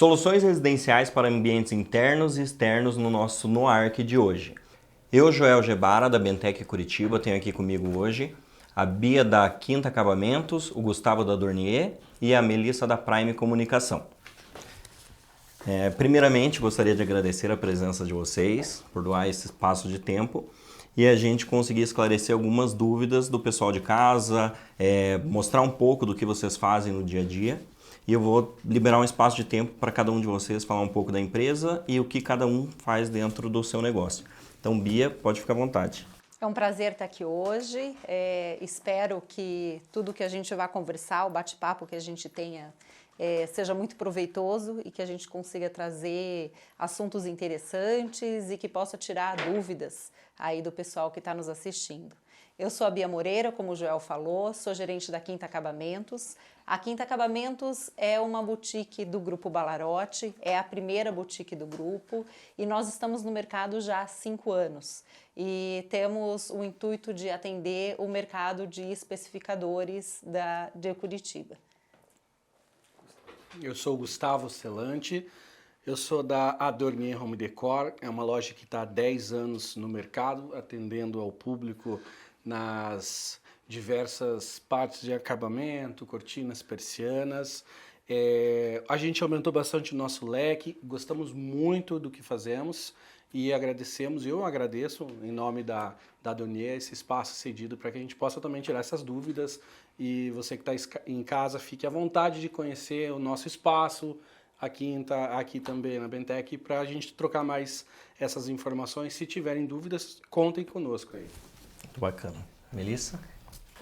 Soluções residenciais para ambientes internos e externos no nosso NoArc de hoje. Eu, Joel Gebara, da Bentec Curitiba, tenho aqui comigo hoje a Bia da Quinta Acabamentos, o Gustavo da Dornier e a Melissa da Prime Comunicação. Primeiramente, gostaria de agradecer a presença de vocês por doar esse espaço de tempo e a gente conseguir esclarecer algumas dúvidas do pessoal de casa, mostrar um pouco do que vocês fazem no dia a dia. E eu vou liberar um espaço de tempo para cada um de vocês falar um pouco da empresa e o que cada um faz dentro do seu negócio. Então, Bia, pode ficar à vontade. É um prazer estar aqui hoje. Espero que tudo que a gente vai conversar, o bate-papo que a gente tenha, seja muito proveitoso e que a gente consiga trazer assuntos interessantes e que possa tirar dúvidas aí do pessoal que está nos assistindo. Eu sou a Bia Moreira, como o Joel falou, sou gerente da Quinta Acabamentos. A Quinta Acabamentos é uma boutique do Grupo Ballarotti, é a primeira boutique do grupo e nós estamos no mercado já há 5 anos. E temos o intuito de atender o mercado de especificadores de Curitiba. Eu sou o Gustavo Celante, eu sou da Adornier Home Decor, é uma loja que está há 10 anos no mercado, atendendo ao público nas diversas partes de acabamento, cortinas, persianas. A gente aumentou bastante o nosso leque, gostamos muito do que fazemos e agradecemos, eu agradeço em nome da Adornier esse espaço cedido para que a gente possa também tirar essas dúvidas e você que está em casa fique à vontade de conhecer o nosso espaço, aqui também na Bentec, para a gente trocar mais essas informações. Se tiverem dúvidas, contem conosco aí. Muito bacana. Melissa?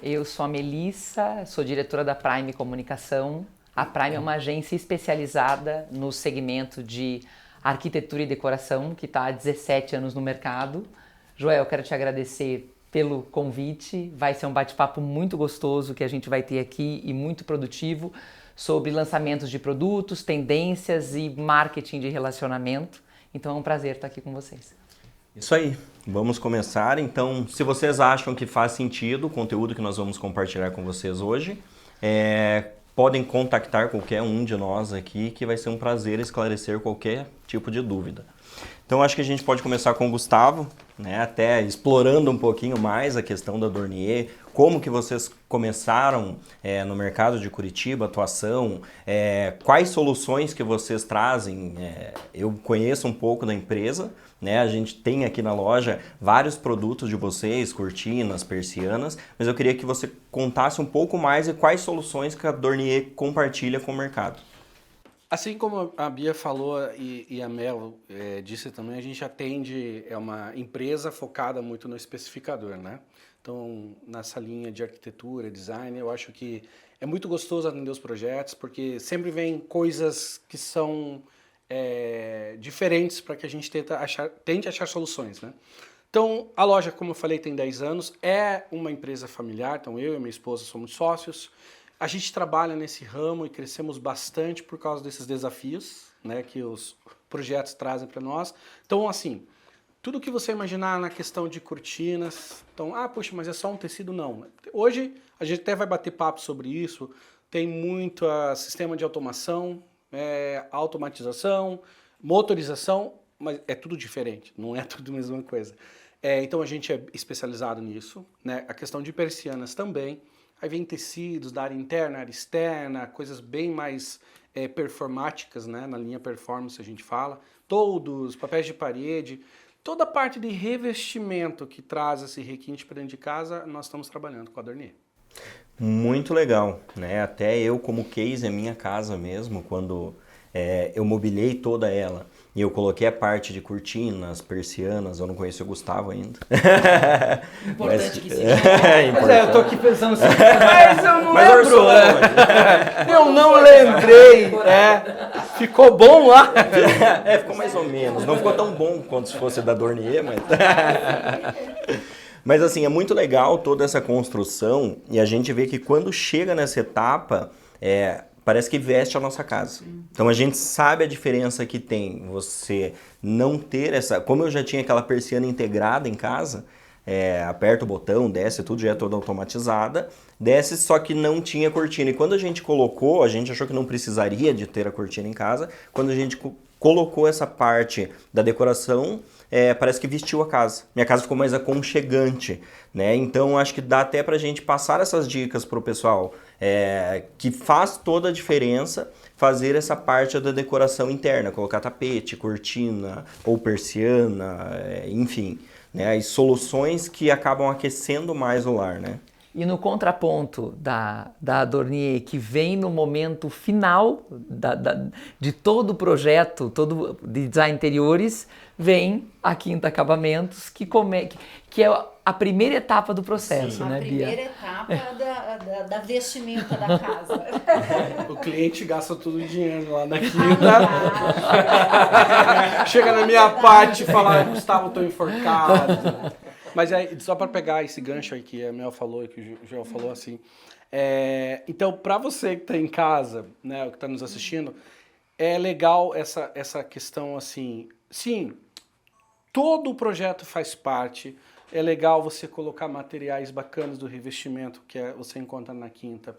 Eu sou a Melissa, sou diretora da Prime Comunicação. A Prime é uma agência especializada no segmento de arquitetura e decoração, que está há 17 anos no mercado. Joel, quero te agradecer pelo convite. Vai ser um bate-papo muito gostoso que a gente vai ter aqui e muito produtivo sobre lançamentos de produtos, tendências e marketing de relacionamento. Então é um prazer estar aqui com vocês. Isso aí, vamos começar. Então, se vocês acham que faz sentido o conteúdo que nós vamos compartilhar com vocês hoje, podem contactar qualquer um de nós aqui, que vai ser um prazer esclarecer qualquer tipo de dúvida. Então, acho que a gente pode começar com o Gustavo, né, até explorando um pouquinho mais a questão da Dornier, como que vocês começaram no mercado de Curitiba, atuação, quais soluções que vocês trazem. Eu conheço um pouco da empresa, né? A gente tem aqui na loja vários produtos de vocês, cortinas, persianas, mas eu queria que você contasse um pouco mais de quais soluções que a Dornier compartilha com o mercado. Assim como a Bia falou e a Mel disse também, a gente atende, é uma empresa focada muito no especificador, né? Então, nessa linha de arquitetura, design, eu acho que é muito gostoso atender os projetos, porque sempre vem coisas que são diferentes para que a gente tente achar soluções, né? Então, a loja, como eu falei, tem 10 anos, é uma empresa familiar, então eu e minha esposa somos sócios. A gente trabalha nesse ramo e crescemos bastante por causa desses desafios, né, que os projetos trazem para nós. Então, assim, tudo que você imaginar na questão de cortinas, então, puxa, mas é só um tecido? Não. Hoje, a gente até vai bater papo sobre isso, tem muito sistema de automação, automatização, motorização, mas é tudo diferente, não é tudo a mesma coisa. Então, a gente é especializado nisso, né? A questão de persianas também. Aí vem tecidos da área interna, área externa, coisas bem mais performáticas, né? Na linha performance a gente fala. Toldos, papéis de parede, toda a parte de revestimento que traz esse requinte para dentro de casa, nós estamos trabalhando com a Dornier. Muito legal, né? Até eu como case, a minha casa mesmo, quando eu mobiliei toda ela e eu coloquei a parte de cortinas, persianas, eu não conheço o Gustavo ainda. Importante que seja. Eu tô aqui pensando assim, mas eu não lembro. Eu não lembrei. Ficou bom lá? Ficou mais ou menos. Não ficou tão bom quanto se fosse da Dornier, mas... Mas assim, é muito legal toda essa construção e a gente vê que quando chega nessa etapa, parece que veste a nossa casa. Então a gente sabe a diferença que tem você não ter essa... Como eu já tinha aquela persiana integrada em casa, aperta o botão, desce, tudo já é toda automatizada. Desce, só que não tinha cortina. E quando a gente colocou, a gente achou que não precisaria de ter a cortina em casa. Quando a gente colocou essa parte da decoração, parece que vestiu a casa. Minha casa ficou mais aconchegante, né? Então acho que dá até pra gente passar essas dicas pro pessoal, que faz toda a diferença fazer essa parte da decoração interna, colocar tapete, cortina ou persiana, enfim, né? As soluções que acabam aquecendo mais o lar, né? E no contraponto da Dornier, que vem no momento final de todo o projeto, todo de design interiores, vem a Quinta Acabamentos, que é a primeira etapa do processo, né, Bia? A primeira etapa da vestimenta da casa. O cliente gasta todo o dinheiro lá na Quinta. Chega na minha parte e fala, Gustavo, tô enforcado. Mas só para pegar esse gancho aí que a Mel falou e que o Joel falou assim, então para você que está em casa, né, o que está nos assistindo, é legal essa questão assim, sim, todo o projeto faz parte, é legal você colocar materiais bacanas do revestimento que você encontra na Quinta,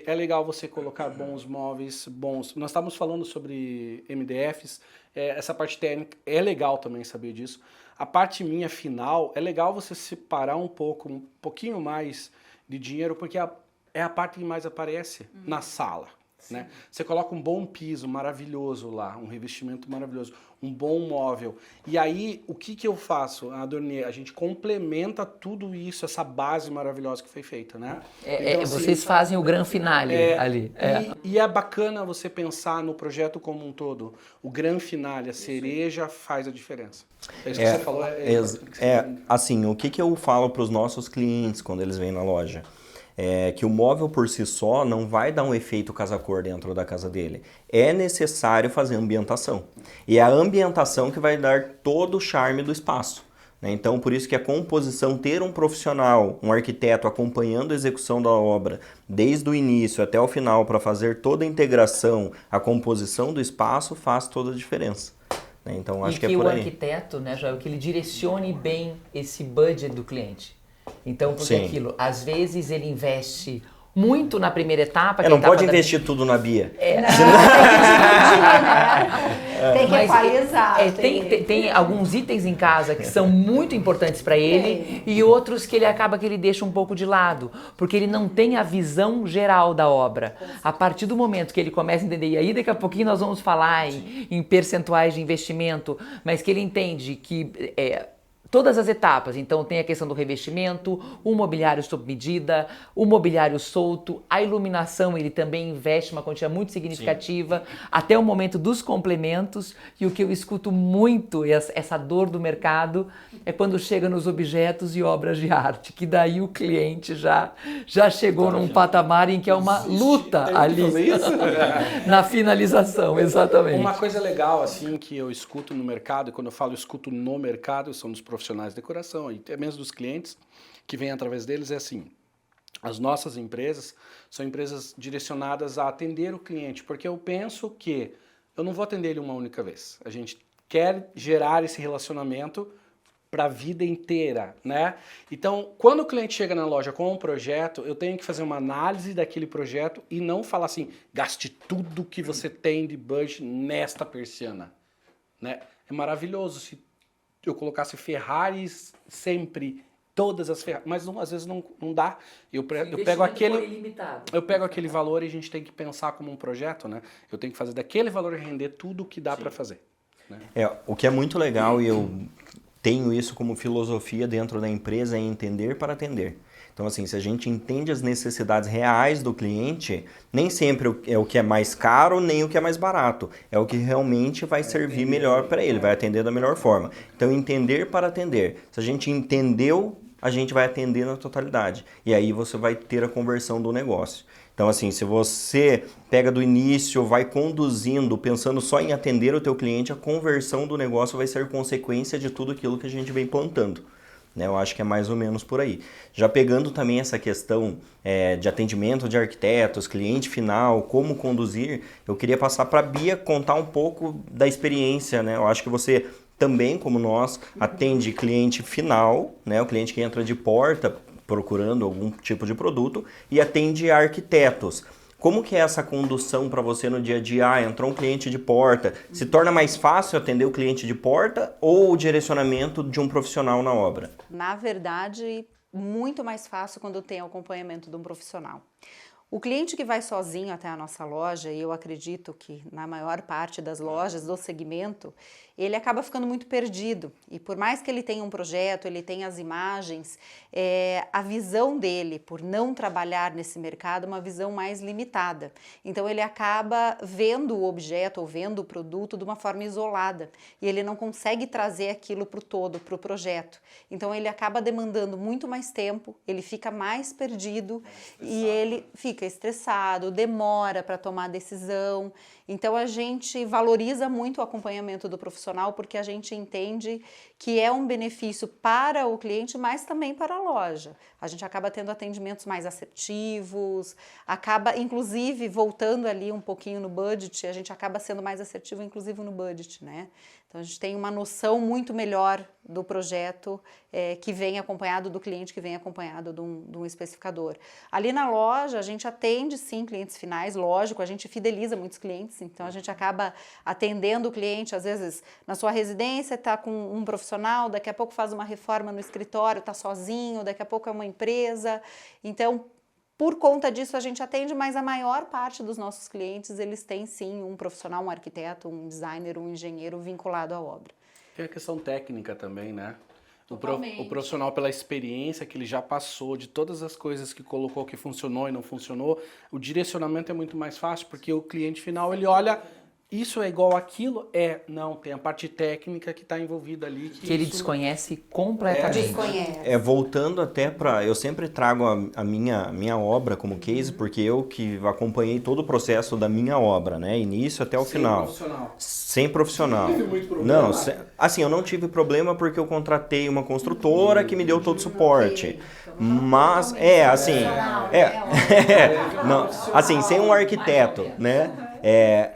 é legal você colocar bons móveis, nós estávamos falando sobre MDFs, essa parte técnica, é legal também saber disso. A parte minha final, é legal você separar um pouquinho mais de dinheiro, porque é a parte que mais aparece na sala. Né? Você coloca um bom piso maravilhoso lá, um revestimento maravilhoso, um bom móvel. E aí, o que eu faço? A Dornier, a gente complementa tudo isso, essa base maravilhosa que foi feita, né? Então, assim, vocês fazem o gran finale ali. E é bacana você pensar no projeto como um todo. O gran finale, a cereja faz a diferença. É isso que você falou. Assim, o que eu falo para os nossos clientes quando eles vêm na loja? Que o móvel por si só não vai dar um efeito casa-cor dentro da casa dele. É necessário fazer ambientação. E é a ambientação que vai dar todo o charme do espaço. Né? Então, por isso que a composição, ter um profissional, um arquiteto acompanhando a execução da obra, desde o início até o final, para fazer toda a integração, a composição do espaço, faz toda a diferença. Né? Então, acho que é por aí. E que o arquiteto, né, Joel, que ele direcione bem esse budget do cliente. Então, porque aquilo, às vezes ele investe muito na primeira etapa. Não pode investir tudo na Bia. Tem que equalizar. Tem alguns itens em casa que são muito importantes para ele e outros que ele acaba que ele deixa um pouco de lado, porque ele não tem a visão geral da obra. A partir do momento que ele começa a entender, e aí daqui a pouquinho nós vamos falar em percentuais de investimento, mas que ele entende que todas as etapas, então tem a questão do revestimento, o mobiliário sob medida, o mobiliário solto, a iluminação, ele também investe uma quantia muito significativa, até o momento dos complementos, e o que eu escuto muito, essa dor do mercado, é quando chega nos objetos e obras de arte, que daí o cliente já chegou num patamar em que é uma luta ali, na finalização, exatamente. Uma coisa legal, assim, que eu escuto no mercado, e quando eu falo escuto no mercado, são dos profissionais de decoração e até mesmo dos clientes que vêm através deles, é assim, as nossas empresas são empresas direcionadas a atender o cliente, porque eu penso que eu não vou atender ele uma única vez, a gente quer gerar esse relacionamento para a vida inteira, né? Então, quando o cliente chega na loja com um projeto, eu tenho que fazer uma análise daquele projeto e não falar assim, gaste tudo que você tem de budget nesta persiana, né? É maravilhoso se eu colocasse Ferraris sempre, todas as Ferraris, mas às vezes não dá. Eu pego aquele valor e a gente tem que pensar como um projeto, né? Eu tenho que fazer daquele valor render tudo o que dá para fazer. Né? O que é muito legal, e eu tenho isso como filosofia dentro da empresa, é entender para atender. Então, assim, se a gente entende as necessidades reais do cliente, nem sempre é o que é mais caro, nem o que é mais barato. É o que realmente vai servir melhor para ele, vai atender da melhor forma. Então, entender para atender. Se a gente entendeu, a gente vai atender na totalidade. E aí você vai ter a conversão do negócio. Então, assim, se você pega do início, vai conduzindo, pensando só em atender o teu cliente, a conversão do negócio vai ser consequência de tudo aquilo que a gente vem plantando. Eu acho que é mais ou menos por aí. Já pegando também essa questão de atendimento de arquitetos, cliente final, como conduzir, eu queria passar para a Bia contar um pouco da experiência, né? Eu acho que você também, como nós, atende cliente final, né, o cliente que entra de porta procurando algum tipo de produto, e atende arquitetos. Como que é essa condução para você no dia a dia? Ah, entrou um cliente de porta. Se torna mais fácil atender o cliente de porta ou o direcionamento de um profissional na obra? Na verdade, muito mais fácil quando tem acompanhamento de um profissional. O cliente que vai sozinho até a nossa loja, e eu acredito que na maior parte das lojas do segmento, ele acaba ficando muito perdido. E por mais que ele tenha um projeto, ele tenha as imagens, a visão dele, por não trabalhar nesse mercado, é uma visão mais limitada. Então ele acaba vendo o objeto ou vendo o produto de uma forma isolada. E ele não consegue trazer aquilo para o todo, para o projeto. Então ele acaba demandando muito mais tempo, ele fica mais perdido e ele fica estressado, demora para tomar decisão. Então a gente valoriza muito o acompanhamento do profissional porque a gente entende que é um benefício para o cliente, mas também para a loja. A gente acaba tendo atendimentos mais assertivos, acaba inclusive voltando ali um pouquinho no budget, a gente acaba sendo mais assertivo inclusive no budget, né? Então a gente tem uma noção muito melhor do projeto que vem acompanhado do cliente, que vem acompanhado de um especificador. Ali na loja a gente atende sim clientes finais, lógico, a gente fideliza muitos clientes, então a gente acaba atendendo o cliente, às vezes na sua residência está com um profissional, daqui a pouco faz uma reforma no escritório, está sozinho, daqui a pouco é uma empresa, então por conta disso a gente atende, mas a maior parte dos nossos clientes, eles têm sim um profissional, um arquiteto, um designer, um engenheiro vinculado à obra. Tem a questão técnica também, né? Totalmente. O profissional, pela experiência que ele já passou, de todas as coisas que colocou que funcionou e não funcionou, o direcionamento é muito mais fácil, porque o cliente final, ele olha... Isso é igual àquilo? Não, tem a parte técnica que está envolvida ali. Que ele desconhece completamente. Desconhece. Voltando até para... Eu sempre trago a minha obra como case, porque eu que acompanhei todo o processo da minha obra, né? Início até o final. Sem profissional. Não tive muito problema. Não, assim, eu não tive problema porque eu contratei uma construtora que me deu todo o suporte. Mas, não, assim, sem um arquiteto, né?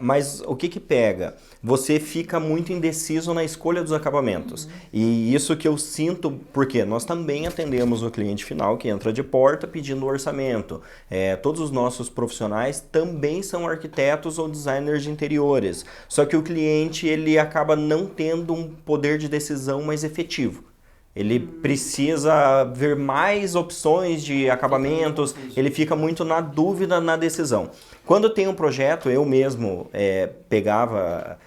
Mas o que pega? Você fica muito indeciso na escolha dos acabamentos. E isso que eu sinto, porque nós também atendemos o cliente final que entra de porta pedindo orçamento. Todos os nossos profissionais também são arquitetos ou designers de interiores. Só que o cliente ele acaba não tendo um poder de decisão mais efetivo. Ele precisa ver mais opções de acabamentos, ele fica muito na dúvida na decisão. Quando tem um projeto, eu mesmo pegava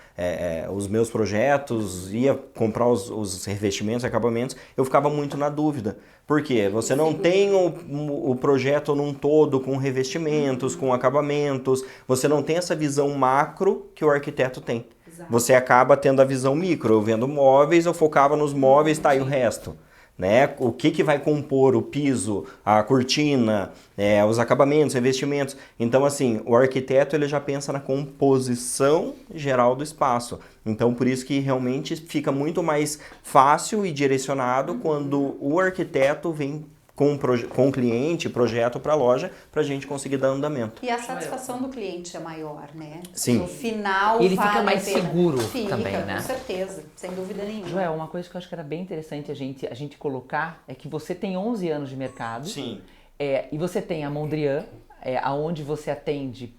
os meus projetos, ia comprar os revestimentos, acabamentos, eu ficava muito na dúvida. Por quê? Você não tem o projeto num todo com revestimentos, com acabamentos, você não tem essa visão macro que o arquiteto tem. Você acaba tendo a visão micro. Eu vendo móveis, eu focava nos móveis, tá, e o resto. Né? O que vai compor o piso, a cortina, os acabamentos, revestimentos. Então, assim, o arquiteto ele já pensa na composição geral do espaço. Então, por isso que realmente fica muito mais fácil e direcionado quando o arquiteto vem com o cliente, projeto para a loja, para a gente conseguir dar andamento. E a satisfação do cliente é maior, né? Sim. No final, E ele vale fica mais a pena. seguro Fica, também, né? Com certeza, sem dúvida nenhuma. Joel, uma coisa que eu acho que era bem interessante a gente colocar é que você tem 11 anos de mercado. Sim. E você tem a Mondrian, aonde você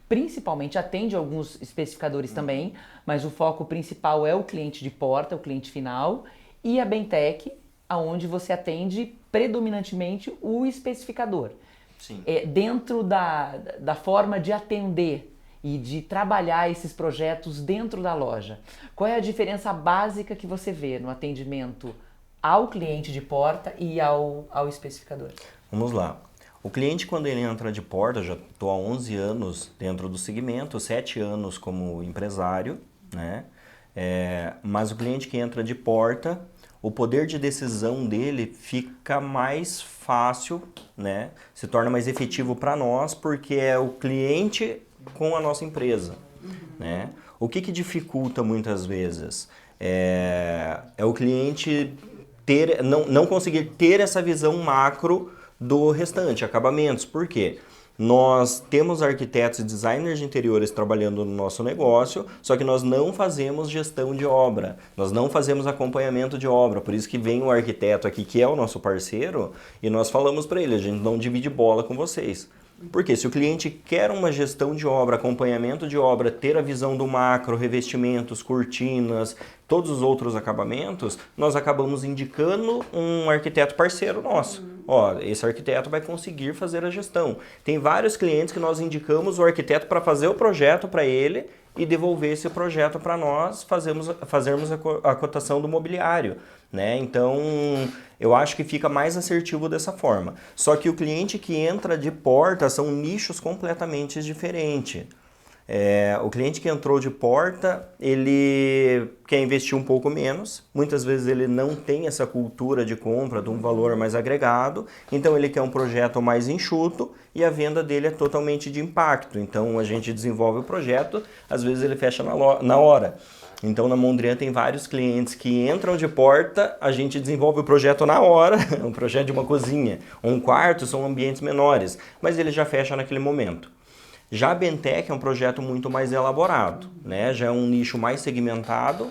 principalmente atende alguns especificadores também, mas o foco principal é o cliente de porta, o cliente final, e a Bentec, aonde você atende predominantemente o especificador. Sim. Dentro da forma de atender e de trabalhar esses projetos dentro da loja, qual é a diferença básica que você vê no atendimento ao cliente de porta e ao especificador? Vamos lá. O cliente, quando ele entra de porta, já estou há 11 anos dentro do segmento, 7 anos como empresário, né? Mas o cliente que entra de porta, o poder de decisão dele fica mais fácil, né? Se torna mais efetivo para nós, porque é o cliente com a nossa empresa, né? O que dificulta muitas vezes? É o cliente não conseguir ter essa visão macro do restante, acabamentos. Por quê? Nós temos arquitetos e designers de interiores trabalhando no nosso negócio, só que nós não fazemos gestão de obra, nós não fazemos acompanhamento de obra, por isso que vem o arquiteto aqui, que é o nosso parceiro, e nós falamos para ele, a gente não divide bola com vocês. Porque se o cliente quer uma gestão de obra, acompanhamento de obra, ter a visão do macro, revestimentos, cortinas, todos os outros acabamentos, nós acabamos indicando um arquiteto parceiro nosso. Ó, esse arquiteto vai conseguir fazer a gestão. Tem vários clientes que nós indicamos o arquiteto para fazer o projeto para ele e devolver esse projeto para nós fazermos a cotação do mobiliário, né? Então, eu acho que fica mais assertivo dessa forma. Só que o cliente que entra de porta são nichos completamente diferentes. O cliente que entrou de porta, ele quer investir um pouco menos, muitas vezes ele não tem essa cultura de compra de um valor mais agregado, então ele quer um projeto mais enxuto e a venda dele é totalmente de impacto. Então a gente desenvolve o projeto, às vezes ele fecha na hora. Então na Mondrian tem vários clientes que entram de porta, a gente desenvolve o projeto na hora, um projeto de uma cozinha, um quarto, são ambientes menores, mas ele já fecha naquele momento. Já a Bentec é um projeto muito mais elaborado, né? Já é um nicho mais segmentado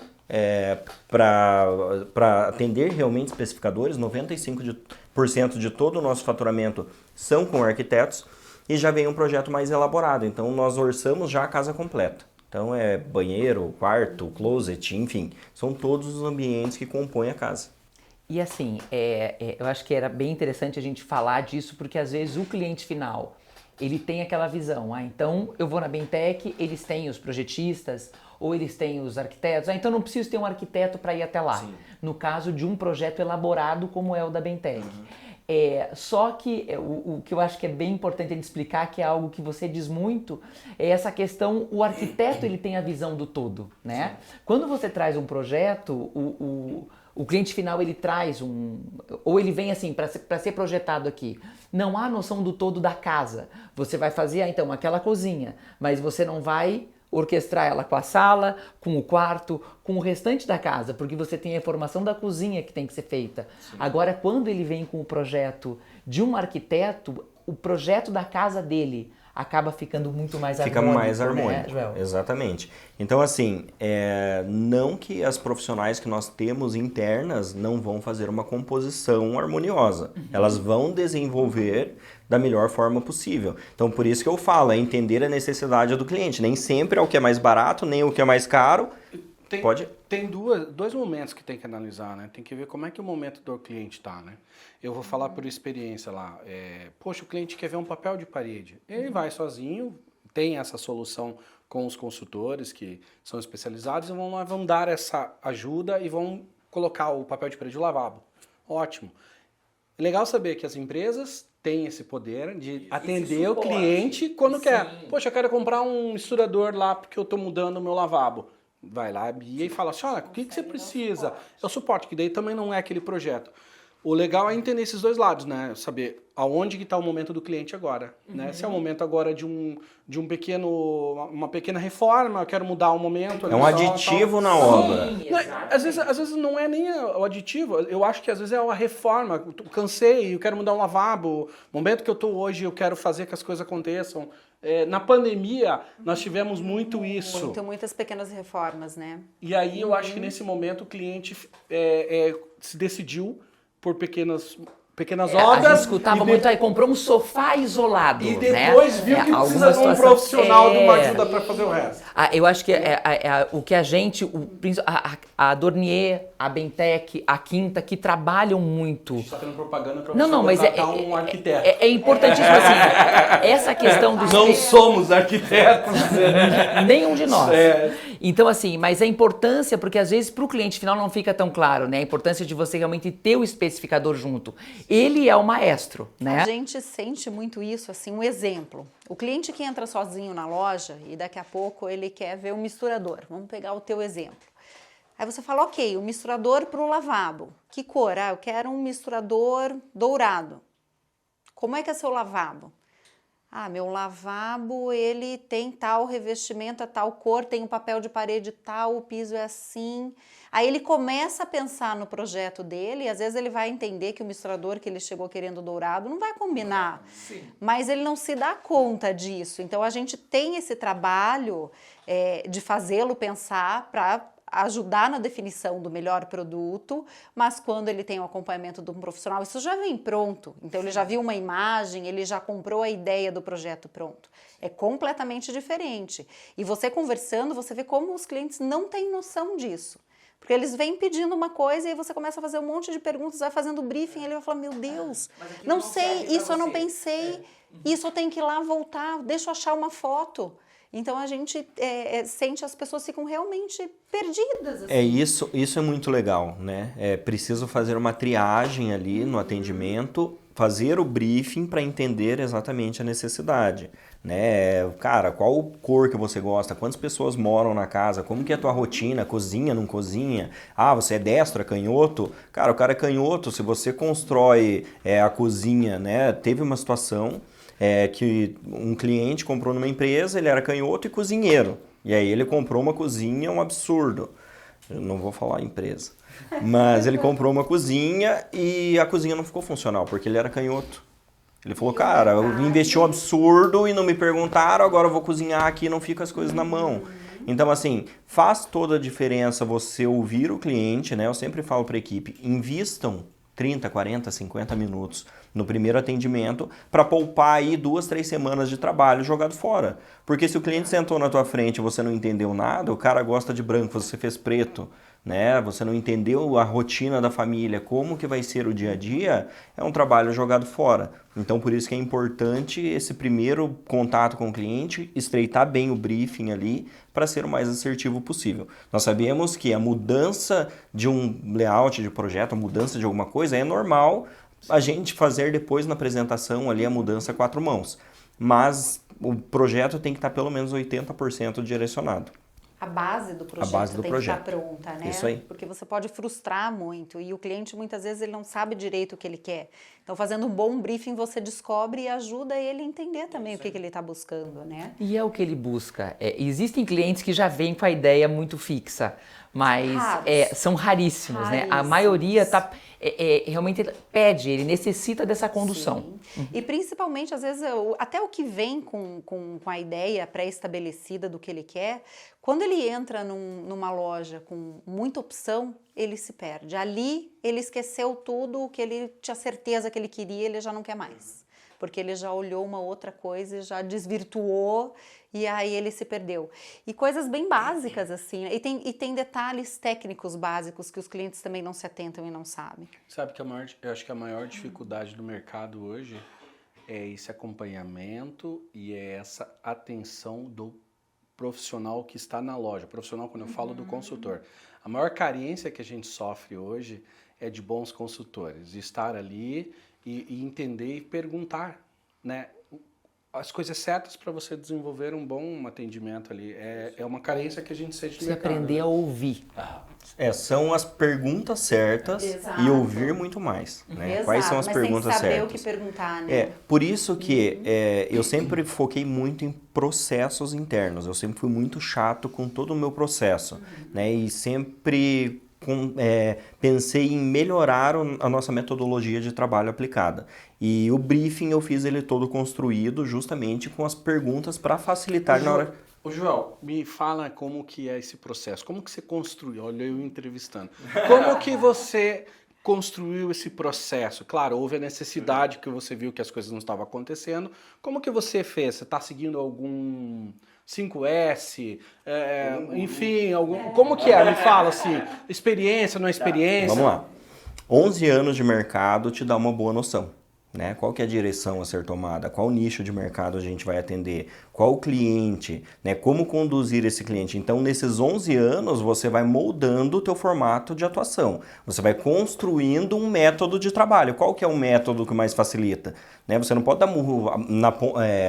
para atender realmente especificadores, 95% de todo o nosso faturamento são com arquitetos e já vem um projeto mais elaborado, então nós orçamos já a casa completa. Então é banheiro, quarto, closet, enfim, são todos os ambientes que compõem a casa. E assim, eu acho que era bem interessante a gente falar disso, porque às vezes o cliente final, ele tem aquela visão, então eu vou na Bentec, eles têm os projetistas, ou eles têm os arquitetos, então não preciso ter um arquiteto para ir até lá. Sim. No caso de um projeto elaborado como é o da Bentec. Só que o que eu acho que é bem importante ele explicar, que é algo que você diz muito, é essa questão, o arquiteto ele tem a visão do todo, né? Sim. Quando você traz um projeto, o cliente final ele traz ou ele vem assim, para ser projetado aqui, não há noção do todo da casa. Você vai fazer então aquela cozinha, mas você não vai orquestrar ela com a sala, com o quarto, com o restante da casa, porque você tem a informação da cozinha que tem que ser feita. Sim. Agora, quando ele vem com o projeto de um arquiteto, o projeto da casa dele acaba ficando muito mais harmônico. Fica mais harmônico, né, Joel? Exatamente. Então, assim, não que as profissionais que nós temos internas não vão fazer uma composição harmoniosa. Uhum. Elas vão desenvolver da melhor forma possível. Então, por isso que eu falo, é entender a necessidade do cliente. Nem sempre é o que é mais barato, nem o que é mais caro. Tem dois momentos que tem que analisar, né? Tem que ver como é que o momento do cliente está, né? Eu vou falar por experiência lá. Poxa, o cliente quer ver um papel de parede. Ele vai sozinho, tem essa solução com os consultores que são especializados e vão dar essa ajuda e vão colocar o papel de parede no lavabo. Ótimo. Legal saber que as empresas têm esse poder de atender o cliente quando quer. Poxa, eu quero comprar um misturador lá porque eu estou mudando o meu lavabo. Vai lá, Bia, e fala assim, olha, o que você precisa? É o suporte, que daí também não é aquele projeto. O legal é entender esses dois lados, né? Saber aonde que está o momento do cliente agora, né? Se é o momento agora de uma pequena reforma, eu quero mudar o momento. É um aditivo na obra. Às vezes não é nem o aditivo, eu acho que às vezes é a reforma. Eu cansei, eu quero mudar um lavabo. No momento que eu estou hoje, eu quero fazer que as coisas aconteçam. Na pandemia, nós tivemos muito isso. Muitas pequenas reformas, né? E aí eu acho que nesse momento o cliente se decidiu por pequenas obras. A gente escutava muito aí, comprou um sofá isolado. E depois viu que precisa de um profissional de uma ajuda para fazer o resto. Eu acho que o que a Dornier, a Bentec, a Quinta, que trabalham muito. A gente está tendo propaganda para mas contratar um arquiteto. É importantíssimo assim, essa questão do... Não somos arquitetos. Nenhum de nós. Então assim, mas a importância, porque às vezes para o cliente final não fica tão claro, né? A importância de você realmente ter o especificador junto. Ele é o maestro, né? A gente sente muito isso, assim, um exemplo. O cliente que entra sozinho na loja e daqui a pouco ele quer ver o misturador. Vamos pegar o teu exemplo. Aí você fala, ok, o misturador para o lavabo. Que cor? Eu quero um misturador dourado. Como é que é seu lavabo? Ah, meu lavabo, ele tem tal revestimento, é tal cor, tem um papel de parede tal, o piso é assim. Aí ele começa a pensar no projeto dele, e às vezes ele vai entender que o misturador que ele chegou querendo dourado não vai combinar, mas ele não se dá conta disso. Então a gente tem esse trabalho de fazê-lo pensar para ajudar na definição do melhor produto, mas quando ele tem o acompanhamento de um profissional, isso já vem pronto. Então ele já viu uma imagem, ele já comprou a ideia do projeto pronto. É completamente diferente. E você conversando, você vê como os clientes não têm noção disso. Porque eles vêm pedindo uma coisa e aí você começa a fazer um monte de perguntas, vai fazendo briefing, ele vai falar, meu Deus, não sei, isso eu não pensei, isso eu tenho que ir lá voltar, deixa eu achar uma foto. Então a gente sente as pessoas ficam realmente perdidas. Assim. Isso é muito legal, né? É preciso fazer uma triagem ali no atendimento, fazer o briefing para entender exatamente a necessidade, né? Cara, qual cor que você gosta? Quantas pessoas moram na casa? Como que é a tua rotina? Cozinha, não cozinha? Ah, você é destro, é canhoto? Cara, o cara é canhoto, se você constrói a cozinha, né? Teve uma situação que um cliente comprou numa empresa, ele era canhoto e cozinheiro. E aí ele comprou uma cozinha, um absurdo. Eu não vou falar empresa. Mas ele comprou uma cozinha e a cozinha não ficou funcional, porque ele era canhoto. Ele falou, cara, eu investi um absurdo e não me perguntaram, agora eu vou cozinhar aqui e não fica as coisas na mão. Então, assim, faz toda a diferença você ouvir o cliente, né? Eu sempre falo para a equipe, invistam 30, 40, 50 minutos no primeiro atendimento para poupar aí 2, 3 semanas de trabalho jogado fora. Porque se o cliente sentou na tua frente e você não entendeu nada, o cara gosta de branco, você fez preto, né? Você não entendeu a rotina da família, como que vai ser o dia a dia, é um trabalho jogado fora. Então, por isso que é importante esse primeiro contato com o cliente, estreitar bem o briefing ali para ser o mais assertivo possível. Nós sabemos que a mudança de um layout de projeto, a mudança de alguma coisa é normal a gente fazer depois na apresentação ali a mudança a 4 mãos. Mas o projeto tem que estar pelo menos 80% direcionado. A base do projeto tem que estar pronta, né? Isso aí. Porque você pode frustrar muito e o cliente muitas vezes ele não sabe direito o que ele quer. Então fazendo um bom briefing você descobre e ajuda ele a entender também o que ele está buscando, né? E é o que ele busca. Existem clientes que já vêm com a ideia muito fixa, mas são raríssimos, né? A maioria realmente pede, ele necessita dessa condução. Sim. E principalmente, às vezes, até o que vem com a ideia pré-estabelecida do que ele quer, quando ele entra numa loja com muita opção, ele se perde. Ali, ele esqueceu tudo o que ele tinha certeza que ele queria, ele já não quer mais. Porque ele já olhou uma outra coisa e já desvirtuou e aí ele se perdeu. E coisas bem básicas, assim, e tem detalhes técnicos básicos que os clientes também não se atentam e não sabem. Sabe que eu acho que a maior dificuldade do mercado hoje é esse acompanhamento e é essa atenção do profissional que está na loja. Profissional, quando eu falo do consultor. A maior carência que a gente sofre hoje é de bons consultores, de estar ali e entender e perguntar, né, as coisas certas para você desenvolver um bom atendimento ali. É uma carência que a gente sente no mercado. Você aprender a ouvir. São as perguntas certas. Exato. E ouvir muito mais. Né? Exato. Quais são as perguntas certas? Mas tem que saber o que perguntar, né? Por isso que eu sempre foquei muito em processos internos. Eu sempre fui muito chato com todo o meu processo. Né? E sempre pensei em melhorar a nossa metodologia de trabalho aplicada. E o briefing eu fiz ele todo construído justamente com as perguntas para facilitar na hora... Ô Joel, me fala como que é esse processo, como que você construiu, olha eu entrevistando, como que você construiu esse processo? Claro, houve a necessidade que você viu que as coisas não estavam acontecendo, como que você fez? Você está seguindo algum 5S, enfim, como que é? Me fala assim, experiência, não é experiência? Vamos lá, 11 anos de mercado te dá uma boa noção. Né? Qual que é a direção a ser tomada, qual nicho de mercado a gente vai atender, qual o cliente, né? Como conduzir esse cliente. Então, nesses 11 anos, você vai moldando o teu formato de atuação, você vai construindo um método de trabalho. Qual que é o método que mais facilita? Né? Você não pode dar murro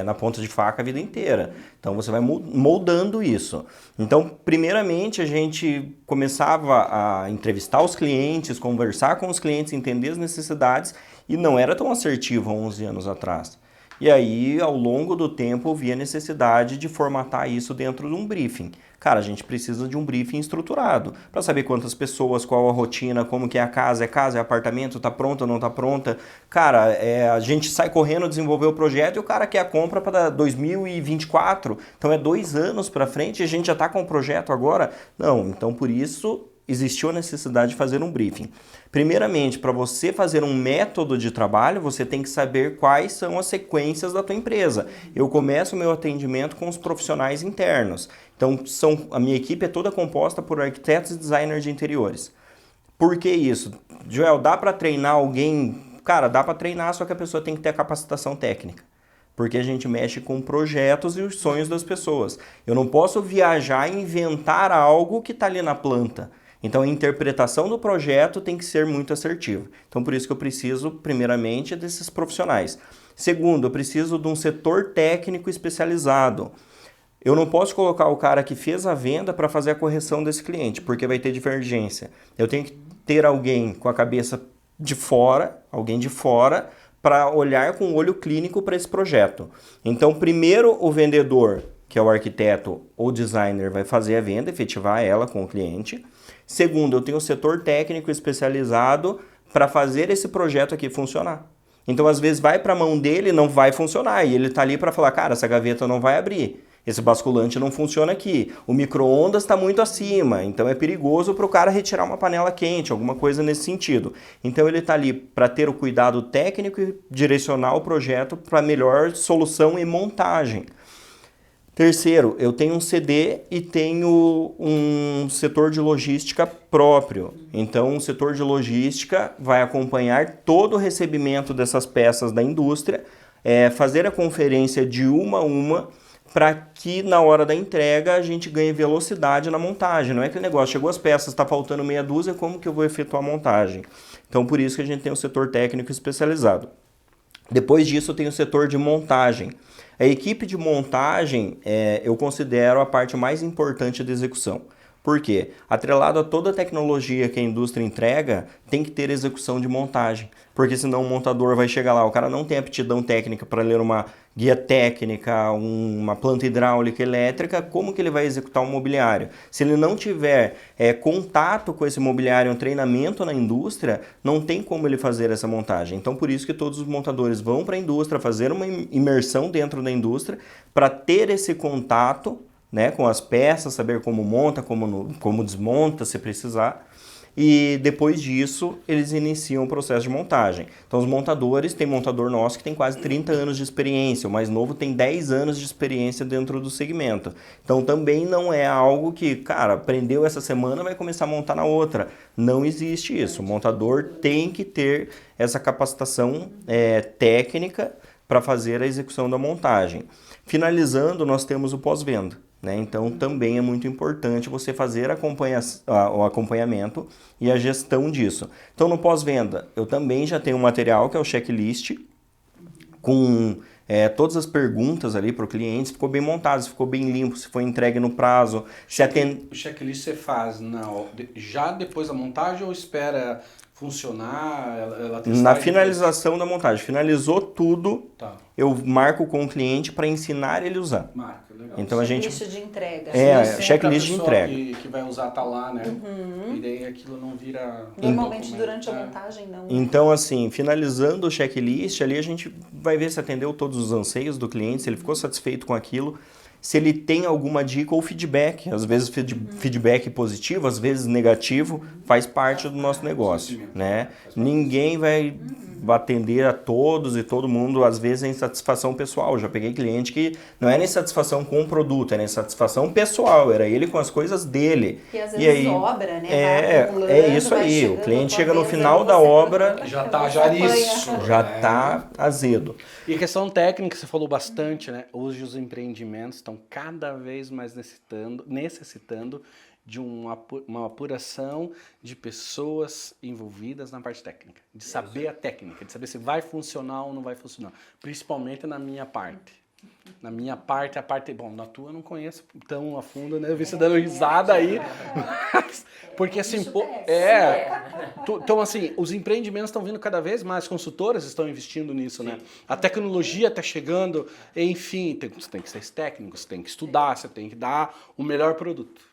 na ponta de faca a vida inteira, então você vai moldando isso. Então, primeiramente, a gente começava a entrevistar os clientes, conversar com os clientes, entender as necessidades, e não era tão assertivo há 11 anos atrás. E aí, ao longo do tempo, eu vi a necessidade de formatar isso dentro de um briefing. Cara, a gente precisa de um briefing estruturado para saber quantas pessoas, qual a rotina, como que é casa, é apartamento, tá pronta, não tá pronta. Cara, a gente sai correndo desenvolver o projeto e o cara quer a compra para 2024. Então é 2 anos para frente e a gente já tá com o projeto agora. Não, então por isso existiu a necessidade de fazer um briefing. Primeiramente, para você fazer um método de trabalho, você tem que saber quais são as sequências da tua empresa. Eu começo o meu atendimento com os profissionais internos. Então, a minha equipe é toda composta por arquitetos e designers de interiores. Por que isso? Joel, dá para treinar alguém? Cara, dá para treinar, só que a pessoa tem que ter a capacitação técnica. Porque a gente mexe com projetos e os sonhos das pessoas. Eu não posso viajar e inventar algo que está ali na planta. Então, a interpretação do projeto tem que ser muito assertiva. Então, por isso que eu preciso, primeiramente, desses profissionais. Segundo, eu preciso de um setor técnico especializado. Eu não posso colocar o cara que fez a venda para fazer a correção desse cliente, porque vai ter divergência. Eu tenho que ter alguém com a cabeça de fora, alguém de fora, para olhar com o olho clínico para esse projeto. Então, primeiro, o vendedor, que é o arquiteto ou designer, vai fazer a venda, efetivar ela com o cliente. Segundo, eu tenho um setor técnico especializado para fazer esse projeto aqui funcionar. Então, às vezes, vai para a mão dele e não vai funcionar. E ele está ali para falar, cara, essa gaveta não vai abrir. Esse basculante não funciona aqui. O micro-ondas está muito acima, então é perigoso para o cara retirar uma panela quente, alguma coisa nesse sentido. Então, ele está ali para ter o cuidado técnico e direcionar o projeto para a melhor solução e montagem. Terceiro, eu tenho um CD e tenho um setor de logística próprio. Então, o setor de logística vai acompanhar todo o recebimento dessas peças da indústria, fazer a conferência de uma a uma, para que na hora da entrega a gente ganhe velocidade na montagem. Não é aquele negócio, chegou as peças, está faltando meia dúzia, como que eu vou efetuar a montagem? Então, por isso que a gente tem o setor técnico especializado. Depois disso, eu tenho o setor de montagem. A equipe de montagem eu considero a parte mais importante da execução. Por quê? Atrelado a toda a tecnologia que a indústria entrega, tem que ter execução de montagem. Porque senão o montador vai chegar lá, o cara não tem aptidão técnica para ler uma guia técnica, uma planta hidráulica, elétrica, como que ele vai executar um mobiliário? Se ele não tiver contato com esse mobiliário, um treinamento na indústria, não tem como ele fazer essa montagem. Então, por isso que todos os montadores vão para a indústria, fazer uma imersão dentro da indústria, para ter esse contato, né, com as peças, saber como monta, como desmonta, se precisar. E depois disso, eles iniciam o processo de montagem. Então, os montadores, tem montador nosso que tem quase 30 anos de experiência, o mais novo tem 10 anos de experiência dentro do segmento. Então, também não é algo que, cara, aprendeu essa semana, vai começar a montar na outra. Não existe isso. O montador tem que ter essa capacitação técnica para fazer a execução da montagem. Finalizando, nós temos o pós-venda. Né? Então, também é muito importante você fazer o acompanhamento e a gestão disso. Então, no pós-venda, eu também já tenho um material que é o checklist, com todas as perguntas ali para o cliente, se ficou bem montado, se ficou bem limpo, se foi entregue no prazo. O checklist você faz já depois da montagem ou espera funcionar? Na finalização da montagem. Finalizou tudo, tá. Eu marco com o cliente para ensinar ele a usar. Marca, legal. Então, checklist de entrega. Checklist de entrega. Que vai usar tá lá, né? E daí aquilo não vira... Normalmente durante a montagem não. Então, assim, finalizando o checklist, ali a gente vai ver se atendeu todos os anseios do cliente, se ele ficou satisfeito com aquilo, se ele tem alguma dica ou feedback. Às vezes feedback positivo, às vezes negativo, faz parte do nosso negócio, né? Ninguém vai atender a todos e todo mundo, às vezes é insatisfação pessoal. Eu já peguei cliente que não era insatisfação com o produto, era insatisfação pessoal, era ele com as coisas dele. E às vezes obra, né? É isso aí, o cliente chega no final da obra, já tá jariço, já tá azedo. E questão técnica, você falou bastante, né? Hoje os empreendimentos estão cada vez mais necessitando de uma apuração de pessoas envolvidas na parte técnica, de saber a técnica, de saber se vai funcionar ou não vai funcionar, principalmente na minha parte. Na minha parte, bom, na tua eu não conheço tão a fundo, né? Eu vi você dando risada aí. Mas, porque assim, então assim, os empreendimentos estão vindo cada vez mais, consultoras estão investindo nisso, né? A tecnologia está chegando, enfim, você tem que ser técnico, você tem que estudar, você tem que dar o melhor produto.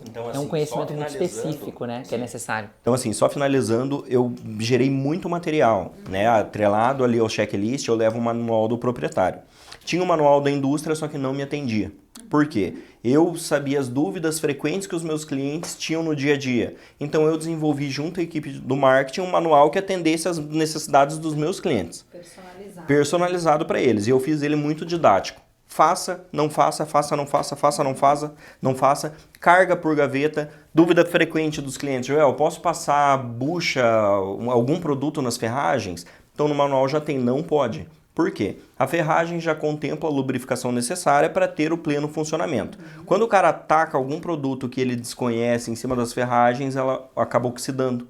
Então, É um conhecimento muito específico, né, que é necessário. Então, assim, só finalizando, eu gerei muito material, né? Atrelado ali ao checklist, eu levo o manual do proprietário. Tinha o manual da indústria, só que não me atendia. Por quê? Eu sabia as dúvidas frequentes que os meus clientes tinham no dia a dia. Então, eu desenvolvi junto à equipe do marketing um manual que atendesse às necessidades dos meus clientes. Personalizado para eles. E eu fiz ele muito didático. Faça, não faça, faça, não faça, faça, não faça, não faça. Carga por gaveta. Dúvida frequente dos clientes. Joel, posso passar bucha, algum produto nas ferragens? Então no manual já tem, não pode. Por quê? A ferragem já contempla a lubrificação necessária para ter o pleno funcionamento. Quando o cara ataca algum produto que ele desconhece em cima das ferragens, ela acaba oxidando.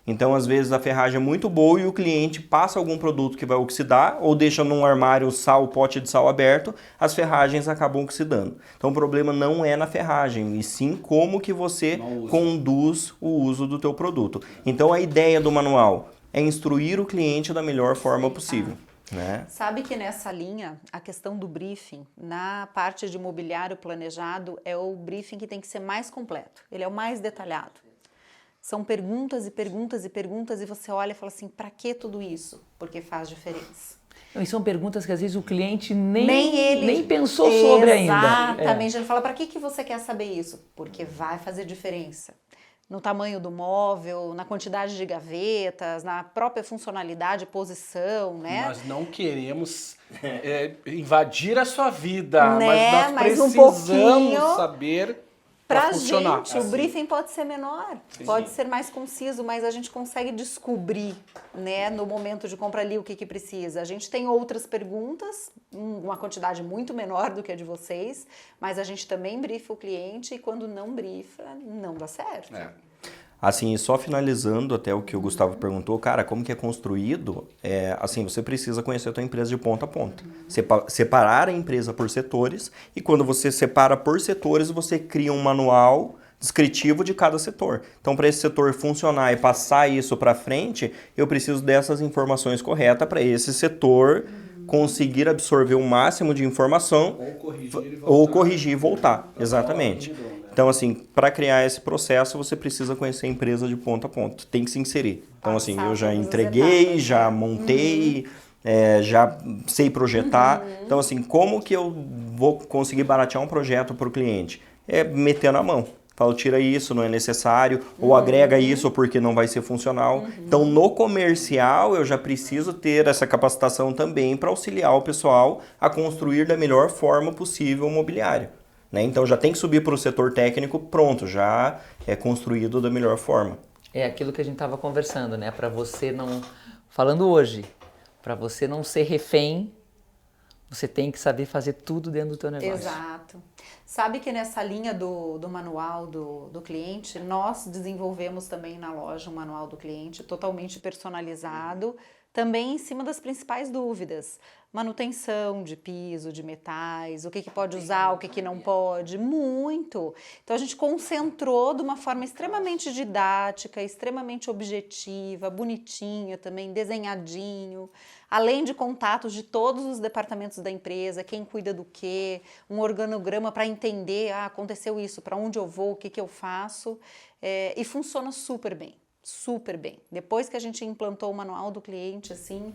Então, às vezes, a ferragem é muito boa e o cliente passa algum produto que vai oxidar ou deixa num armário o pote de sal aberto, as ferragens acabam oxidando. Então, o problema não é na ferragem, e sim como que você conduz o uso do teu produto. Então, a ideia do manual é instruir o cliente da melhor forma possível. Né? Sabe que nessa linha, a questão do briefing, na parte de mobiliário planejado, é o briefing que tem que ser mais completo. Ele é o mais detalhado. São perguntas e perguntas e perguntas e você olha e fala assim, para que tudo isso? Porque faz diferença. E são perguntas que às vezes o cliente nem pensou sobre ainda. Exatamente. Ele fala, para que você quer saber isso? Porque vai fazer diferença. No tamanho do móvel, na quantidade de gavetas, na própria funcionalidade, posição, né? Nós não queremos invadir a sua vida, né? mas nós precisamos saber para funcionar. Gente, o briefing pode ser menor, pode ser mais conciso, mas a gente consegue descobrir, né, no momento de compra ali o que precisa. A gente tem outras perguntas, uma quantidade muito menor do que a de vocês, mas a gente também brifa o cliente e quando não brifa, não dá certo. Assim, só finalizando até o que o Gustavo perguntou, cara, como que é construído? Assim, você precisa conhecer a tua empresa de ponta a ponta. Separar a empresa por setores e quando você separa por setores, você cria um manual descritivo de cada setor. Então, para esse setor funcionar e passar isso para frente, eu preciso dessas informações corretas para esse setor conseguir absorver o máximo de informação ou corrigir e voltar. Exatamente. Então, assim, para criar esse processo, você precisa conhecer a empresa de ponta a ponta. Tem que se inserir. Então, assim, eu já entreguei, já montei, já sei projetar. Então, assim, como que eu vou conseguir baratear um projeto para o cliente? É metendo a mão. Falo, tira isso, não é necessário, ou agrega isso porque não vai ser funcional. Então, no comercial, eu já preciso ter essa capacitação também para auxiliar o pessoal a construir da melhor forma possível o mobiliário. Né? Então, já tem que subir para o setor técnico, pronto, já é construído da melhor forma. É aquilo que a gente estava conversando, né? Para você não... Falando hoje, para você não ser refém, você tem que saber fazer tudo dentro do teu negócio. Exato. Sabe que nessa linha do manual do cliente, nós desenvolvemos também na loja um manual do cliente totalmente personalizado, também em cima das principais dúvidas. Manutenção de piso, de metais, o que pode usar, o que não pode, muito. Então a gente concentrou de uma forma extremamente didática, extremamente objetiva, bonitinha também, desenhadinho, além de contatos de todos os departamentos da empresa, quem cuida do quê, um organograma para entender, aconteceu isso, para onde eu vou, o que eu faço, e funciona super bem. Super bem. Depois que a gente implantou o manual do cliente, assim,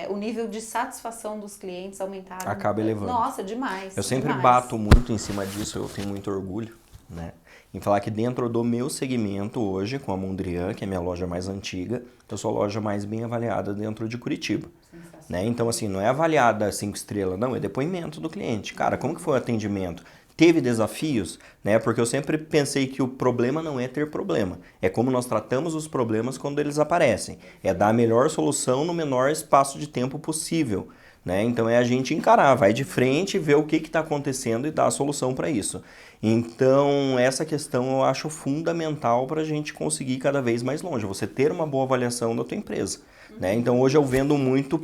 o nível de satisfação dos clientes aumentaram. Acaba elevando. Nossa, demais. Eu sempre demais. bato muito em cima disso, eu tenho muito orgulho, né? Em falar que dentro do meu segmento hoje, com a Mondrian, que é a minha loja mais antiga, eu sou a loja mais bem avaliada dentro de Curitiba. Né? Então, assim, não é avaliada 5 estrelas, não, é depoimento do cliente. Cara, como que foi o atendimento? Teve desafios, né? Porque eu sempre pensei que o problema não é ter problema. É como nós tratamos os problemas quando eles aparecem. É dar a melhor solução no menor espaço de tempo possível. né? Então é a gente encarar, vai de frente, ver o que está acontecendo e dar a solução para isso. Então essa questão eu acho fundamental para a gente conseguir ir cada vez mais longe, você ter uma boa avaliação da tua empresa. Né? Então hoje eu vendo muito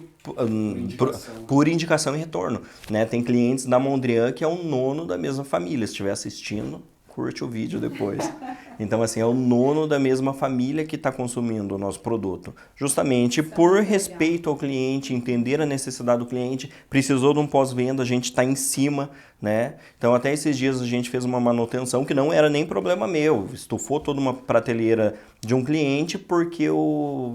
por indicação e retorno. Né? Tem clientes da Mondrian que é o nono da mesma família, se estiver assistindo, curte o vídeo depois. Então, assim, é o nono da mesma família que está consumindo o nosso produto. Justamente por respeito ao cliente, entender a necessidade do cliente, precisou de um pós-venda, a gente está em cima, né? Então, até esses dias a gente fez uma manutenção que não era nem problema meu. Estufou toda uma prateleira de um cliente porque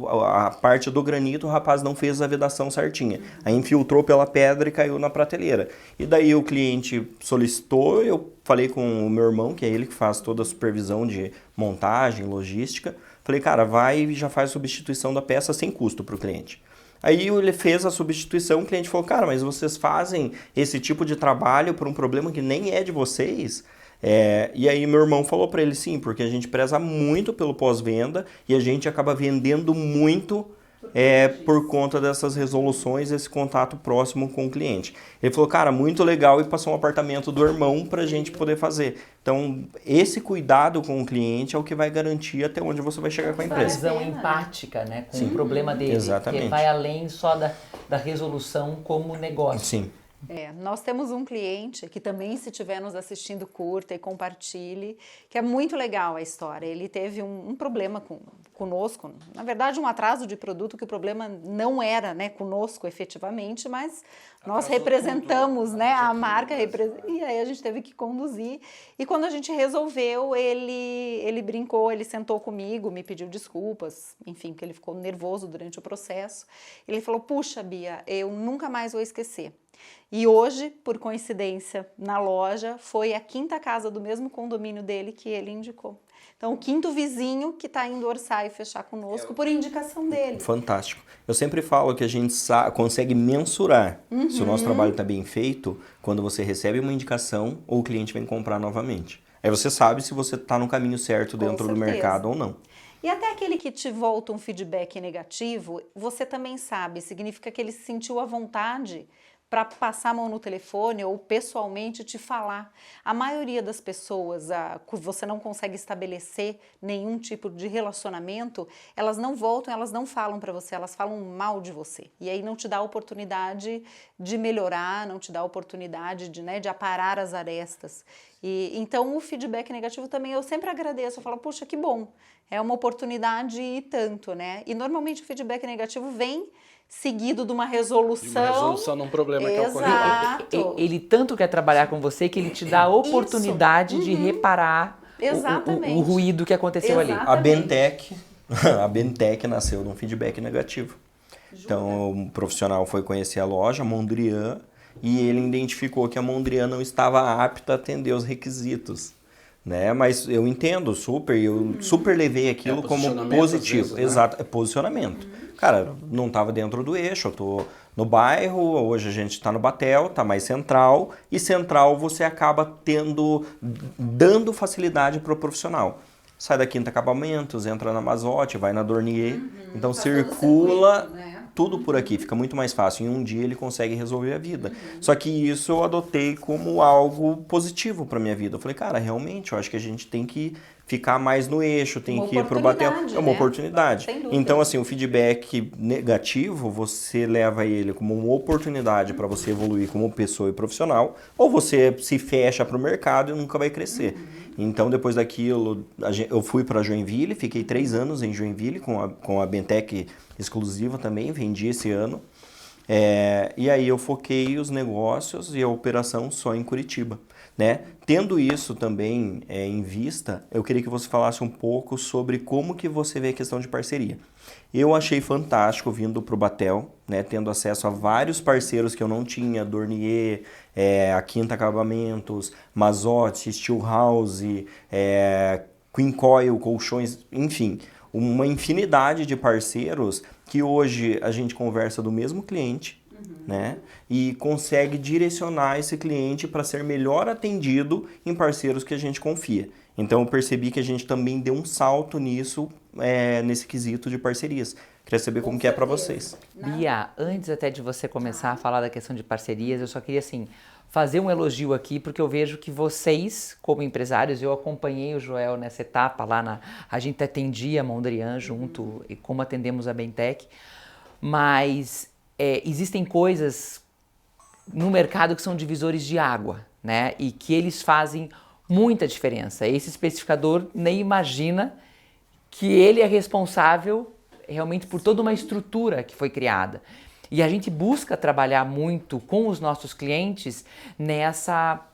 a parte do granito o rapaz não fez a vedação certinha. Aí infiltrou pela pedra e caiu na prateleira. E daí o cliente solicitou, eu falei com o meu irmão, que é ele que faz toda a supervisão de montagem, logística. Falei, cara, vai e já faz a substituição da peça sem custo para o cliente. Aí ele fez a substituição, o cliente falou, cara, mas vocês fazem esse tipo de trabalho por um problema que nem é de vocês? E aí meu irmão falou para ele, sim, porque a gente preza muito pelo pós-venda e a gente acaba vendendo muito por conta dessas resoluções, esse contato próximo com o cliente. Ele falou, cara, muito legal, e passou um apartamento do irmão para a gente poder fazer. Então, esse cuidado com o cliente é o que vai garantir até onde você vai chegar com a empresa. Visão empática, né, com o problema dele, exatamente. Que vai além só da resolução como negócio. Sim. Nós temos um cliente que também, se estiver nos assistindo, curta e compartilhe, que é muito legal a história. Ele teve um problema conosco, na verdade um atraso de produto, que o problema não era, né, conosco efetivamente, mas nós representamos, né, a marca, e aí a gente teve que conduzir. E quando a gente resolveu, ele brincou, ele sentou comigo, me pediu desculpas, enfim, porque ele ficou nervoso durante o processo. Ele falou, puxa, Bia, eu nunca mais vou esquecer. E hoje, por coincidência, na loja, foi a 5ª casa do mesmo condomínio dele que ele indicou. Então, o 5º vizinho que está indo orçar e fechar conosco por indicação dele. Fantástico. Eu sempre falo que a gente consegue mensurar se o nosso trabalho está bem feito quando você recebe uma indicação ou o cliente vem comprar novamente. Aí você sabe se você está no caminho certo dentro do mercado ou não. E até aquele que te volta um feedback negativo, você também sabe, significa que ele se sentiu à vontade para passar a mão no telefone ou pessoalmente te falar. A maioria das pessoas, você não consegue estabelecer nenhum tipo de relacionamento, elas não voltam, elas não falam para você, elas falam mal de você. E aí não te dá a oportunidade de melhorar, não te dá a oportunidade de aparar as arestas. Então o feedback negativo também eu sempre agradeço, eu falo, puxa, que bom, é uma oportunidade e tanto, né? E normalmente o feedback negativo vem seguido de uma resolução. De uma resolução num problema que ocorreu. Ele tanto quer trabalhar com você que ele te dá a oportunidade de reparar o ruído que aconteceu ali. A Bentec nasceu de um feedback negativo. Então, o profissional foi conhecer a loja, a Mondrian, e ele identificou que a Mondrian não estava apta a atender os requisitos. Né? Mas eu entendo eu super levei aquilo como positivo. Vezes, exato, é posicionamento. Cara, não estava dentro do eixo, eu tô no bairro, hoje a gente está no Batel, está mais central, e central você acaba dando facilidade para o profissional. Sai da Quinta Acabamentos, entra na Mazotti, vai na Dornier, então circula tudo por aqui, fica muito mais fácil. Em um dia ele consegue resolver a vida. Só que isso eu adotei como algo positivo para minha vida. Eu falei, cara, realmente, eu acho que a gente tem que ficar mais no eixo, tem que ir para o Batel. É uma oportunidade. Então, assim, o feedback negativo, você leva ele como uma oportunidade para você evoluir como pessoa e profissional, ou você se fecha para o mercado e nunca vai crescer. Então, depois daquilo, eu fui para Joinville, fiquei 3 anos em Joinville com a Bentec exclusiva também, vendi esse ano. E aí eu foquei os negócios e a operação só em Curitiba. Né? Tendo isso também em vista, eu queria que você falasse um pouco sobre como que você vê a questão de parceria. Eu achei fantástico vindo para o Batel, né? Tendo acesso a vários parceiros que eu não tinha, Dornier, a Quinta Acabamentos, Mazotti, Steelhouse, Queen Coil, Colchões, enfim, uma infinidade de parceiros que hoje a gente conversa do mesmo cliente, né? E consegue direcionar esse cliente para ser melhor atendido em parceiros que a gente confia. Então eu percebi que a gente também deu um salto nisso nesse quesito de parcerias. Queria saber como que é para vocês. Bia, antes até de você começar a falar da questão de parcerias, eu só queria assim fazer um elogio aqui, porque eu vejo que vocês, como empresários, eu acompanhei o Joel nessa etapa lá, a gente atendia a Mondrian junto, e como atendemos a Bentec, mas existem coisas no mercado que são divisores de água, né? E que eles fazem muita diferença. Esse especificador nem imagina que ele é responsável realmente por toda uma estrutura que foi criada. E a gente busca trabalhar muito com os nossos clientes nessa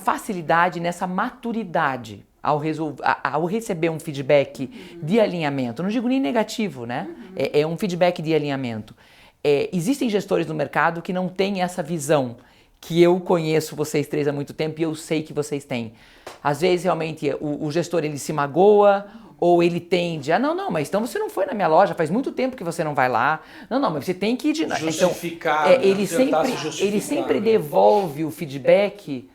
facilidade, nessa maturidade ao receber um feedback de alinhamento. Não digo nem negativo, né? É um feedback de alinhamento. Existem gestores no mercado que não têm essa visão que eu conheço vocês três há muito tempo e eu sei que vocês têm. Às vezes, realmente, o gestor ele se magoa ou ele tende a, não, mas então você não foi na minha loja, faz muito tempo que você não vai lá. Não, mas você tem que ir de novo. Justificar, então, ele sempre devolve o feedback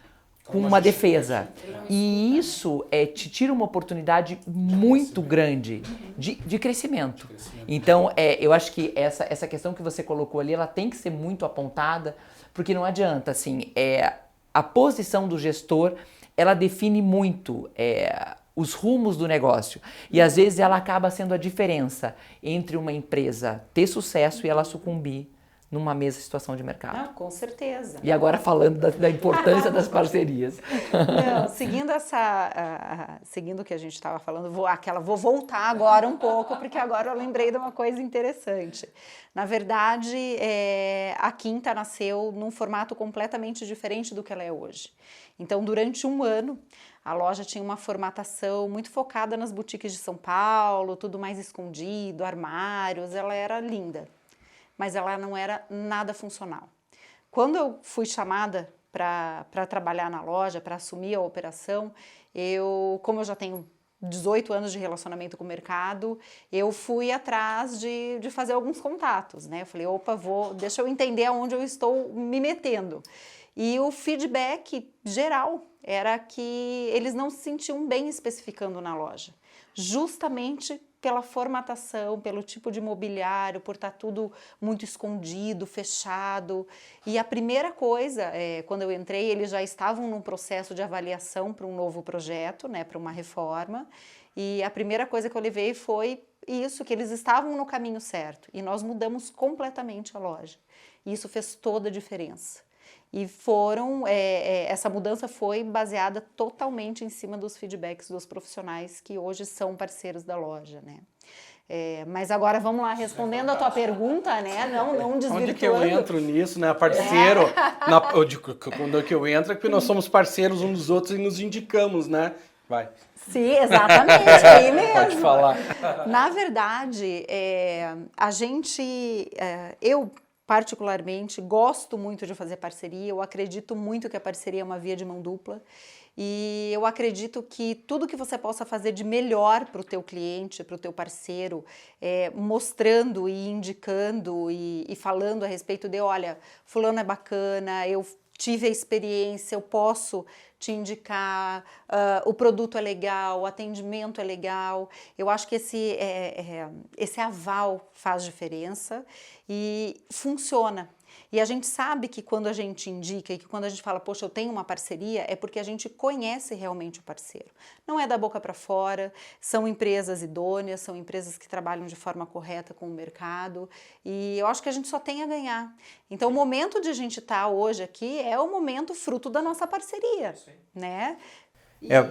com uma defesa. E isso te tira uma oportunidade muito grande de crescimento. Então, eu acho que essa questão que você colocou ali, ela tem que ser muito apontada, porque não adianta, assim, a posição do gestor, ela define muito os rumos do negócio. E às vezes ela acaba sendo a diferença entre uma empresa ter sucesso e ela sucumbir numa mesma situação de mercado. Não, com certeza. E agora falando da importância das parcerias. Não, seguindo o que a gente estava falando, vou voltar agora um pouco, porque agora eu lembrei de uma coisa interessante. Na verdade, a Quinta nasceu num formato completamente diferente do que ela é hoje. Então, durante um ano, a loja tinha uma formatação muito focada nas boutiques de São Paulo, tudo mais escondido, armários, ela era linda, mas ela não era nada funcional. Quando eu fui chamada para trabalhar na loja, para assumir a operação, como eu já tenho 18 anos de relacionamento com o mercado, eu fui atrás de fazer alguns contatos, né? Eu falei, deixa eu entender aonde eu estou me metendo. E o feedback geral era que eles não se sentiam bem especificando na loja, justamente pela formatação, pelo tipo de mobiliário, por estar tudo muito escondido, fechado. E a primeira coisa, quando eu entrei, eles já estavam num processo de avaliação para um novo projeto, né, para uma reforma. E a primeira coisa que eu levei foi isso, que eles estavam no caminho certo. E nós mudamos completamente a loja. E isso fez toda a diferença. E essa mudança foi baseada totalmente em cima dos feedbacks dos profissionais que hoje são parceiros da loja, né? Mas agora vamos lá, respondendo a tua pergunta, né? Não desvirtuando. Onde que eu entro nisso, né? Parceiro, quando que eu entro é que nós somos parceiros uns dos outros e nos indicamos, né? Vai. Sim, exatamente, aí mesmo. Pode falar. Na verdade, eu particularmente gosto muito de fazer parceria, eu acredito muito que a parceria é uma via de mão dupla e eu acredito que tudo que você possa fazer de melhor para o teu cliente, para o teu parceiro, mostrando e indicando e falando a respeito de, olha, fulano é bacana, eu tive a experiência, eu posso te indicar, o produto é legal, o atendimento é legal. Eu acho que esse aval faz diferença e funciona. E a gente sabe que quando a gente indica e que quando a gente fala, poxa, eu tenho uma parceria, é porque a gente conhece realmente o parceiro. Não é da boca para fora, são empresas idôneas, são empresas que trabalham de forma correta com o mercado e eu acho que a gente só tem a ganhar. Então, o momento de a gente estar hoje aqui é o momento fruto da nossa parceria, né?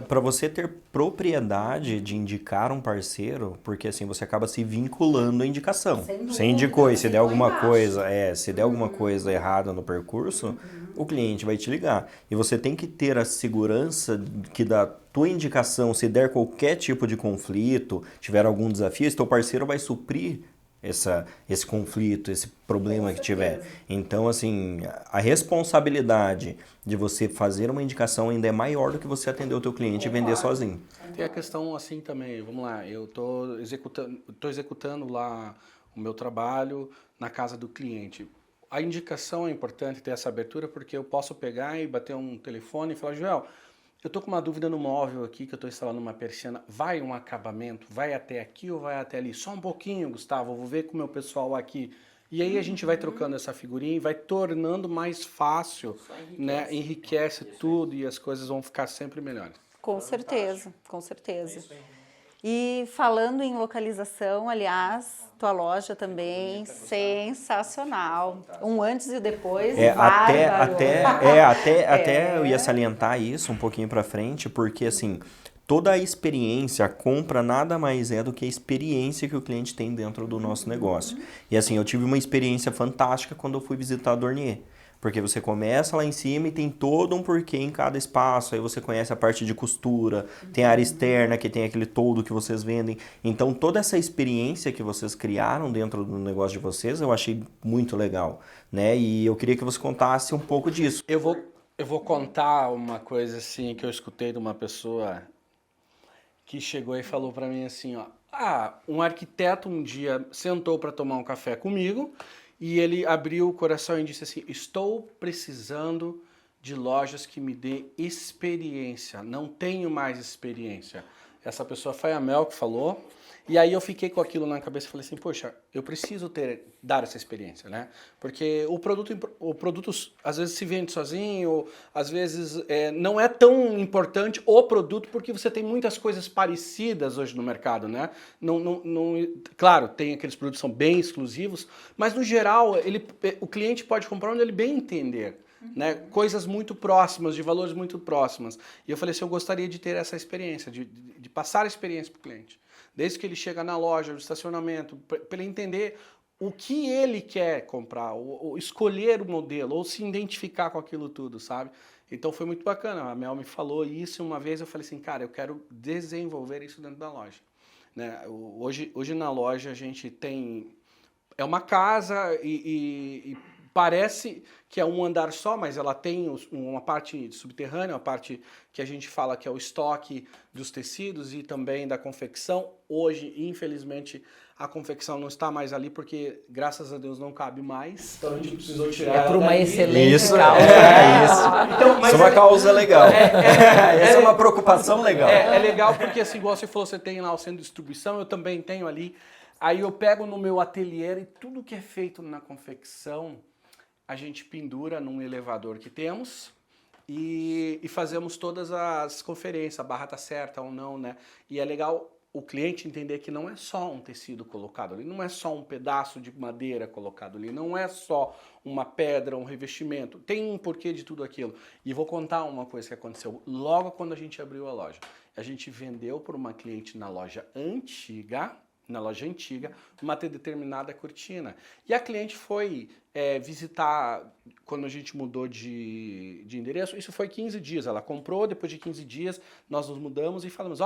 Para você ter propriedade de indicar um parceiro, porque assim você acaba se vinculando à indicação. Você indicou e se der alguma coisa, se der alguma coisa errada no percurso, o cliente vai te ligar. E você tem que ter a segurança que da tua indicação, se der qualquer tipo de conflito, tiver algum desafio, esse teu parceiro vai suprir esse conflito, esse problema que tiver. Então, assim, a responsabilidade de você fazer uma indicação ainda é maior do que você atender o teu cliente e vender sozinho. Tem a questão assim também, vamos lá, eu estou executando lá o meu trabalho na casa do cliente. A indicação é importante ter essa abertura porque eu posso pegar e bater um telefone e falar, Joel, eu tô com uma dúvida no móvel aqui, que eu tô instalando uma persiana, vai um acabamento, vai até aqui ou vai até ali? Só um pouquinho, Gustavo, eu vou ver com o meu pessoal aqui. E aí a gente vai trocando essa figurinha e vai tornando mais fácil, né? Enriquece tudo e as coisas vão ficar sempre melhores. Com certeza, com certeza. E falando em localização, aliás, tua loja também, sensacional. Um antes e depois, bárbaro. Até eu ia salientar isso um pouquinho pra frente, porque assim, toda a experiência, a compra nada mais é do que a experiência que o cliente tem dentro do nosso negócio. E assim, eu tive uma experiência fantástica quando eu fui visitar a Dornier. Porque você começa lá em cima e tem todo um porquê em cada espaço. Aí você conhece a parte de costura, tem a área externa, que tem aquele toldo que vocês vendem. Então, toda essa experiência que vocês criaram dentro do negócio de vocês, eu achei muito legal, né? E eu queria que você contasse um pouco disso. Eu vou contar uma coisa assim que eu escutei de uma pessoa que chegou e falou para mim assim, ó, um arquiteto um dia sentou para tomar um café comigo e ele abriu o coração e disse assim, estou precisando de lojas que me dê experiência, não tenho mais experiência. Essa pessoa foi a Mel que falou. E aí eu fiquei com aquilo na cabeça e falei assim, poxa, eu preciso dar essa experiência, né? Porque o produto às vezes se vende sozinho, ou às vezes não é tão importante o produto, porque você tem muitas coisas parecidas hoje no mercado, né? Claro, tem aqueles produtos que são bem exclusivos, mas no geral o cliente pode comprar onde ele bem entender. Né? Coisas muito próximas, de valores muito próximas. E eu falei assim, eu gostaria de ter essa experiência, de passar a experiência para o cliente. Desde que ele chega na loja, no estacionamento, para ele entender o que ele quer comprar, ou escolher o modelo, ou se identificar com aquilo tudo, sabe? Então foi muito bacana, a Mel me falou isso uma vez, eu falei assim, cara, eu quero desenvolver isso dentro da loja. Né? Hoje na loja a gente tem... É uma casa e parece que é um andar só, mas ela tem uma parte subterrânea, uma parte que a gente fala que é o estoque dos tecidos e também da confecção. Hoje, infelizmente, a confecção não está mais ali porque, graças a Deus, não cabe mais. Então a gente precisou tirar. É por uma excelente Isso, causa. isso. Então, mas isso é uma causa legal. Essa é uma preocupação legal. É legal porque, assim, igual você falou, você tem lá o centro de distribuição, eu também tenho ali. Aí eu pego no meu ateliê e tudo que é feito na confecção, a gente pendura num elevador que temos e fazemos todas as conferências, a barra tá certa ou não, né? E é legal o cliente entender que não é só um tecido colocado ali, não é só um pedaço de madeira colocado ali, não é só uma pedra, um revestimento, tem um porquê de tudo aquilo. E vou contar uma coisa que aconteceu logo quando a gente abriu a loja. A gente vendeu para uma cliente na loja antiga, uma determinada cortina. E a cliente foi visitar, quando a gente mudou de endereço, isso foi 15 dias. Ela comprou, depois de 15 dias, nós nos mudamos e falamos,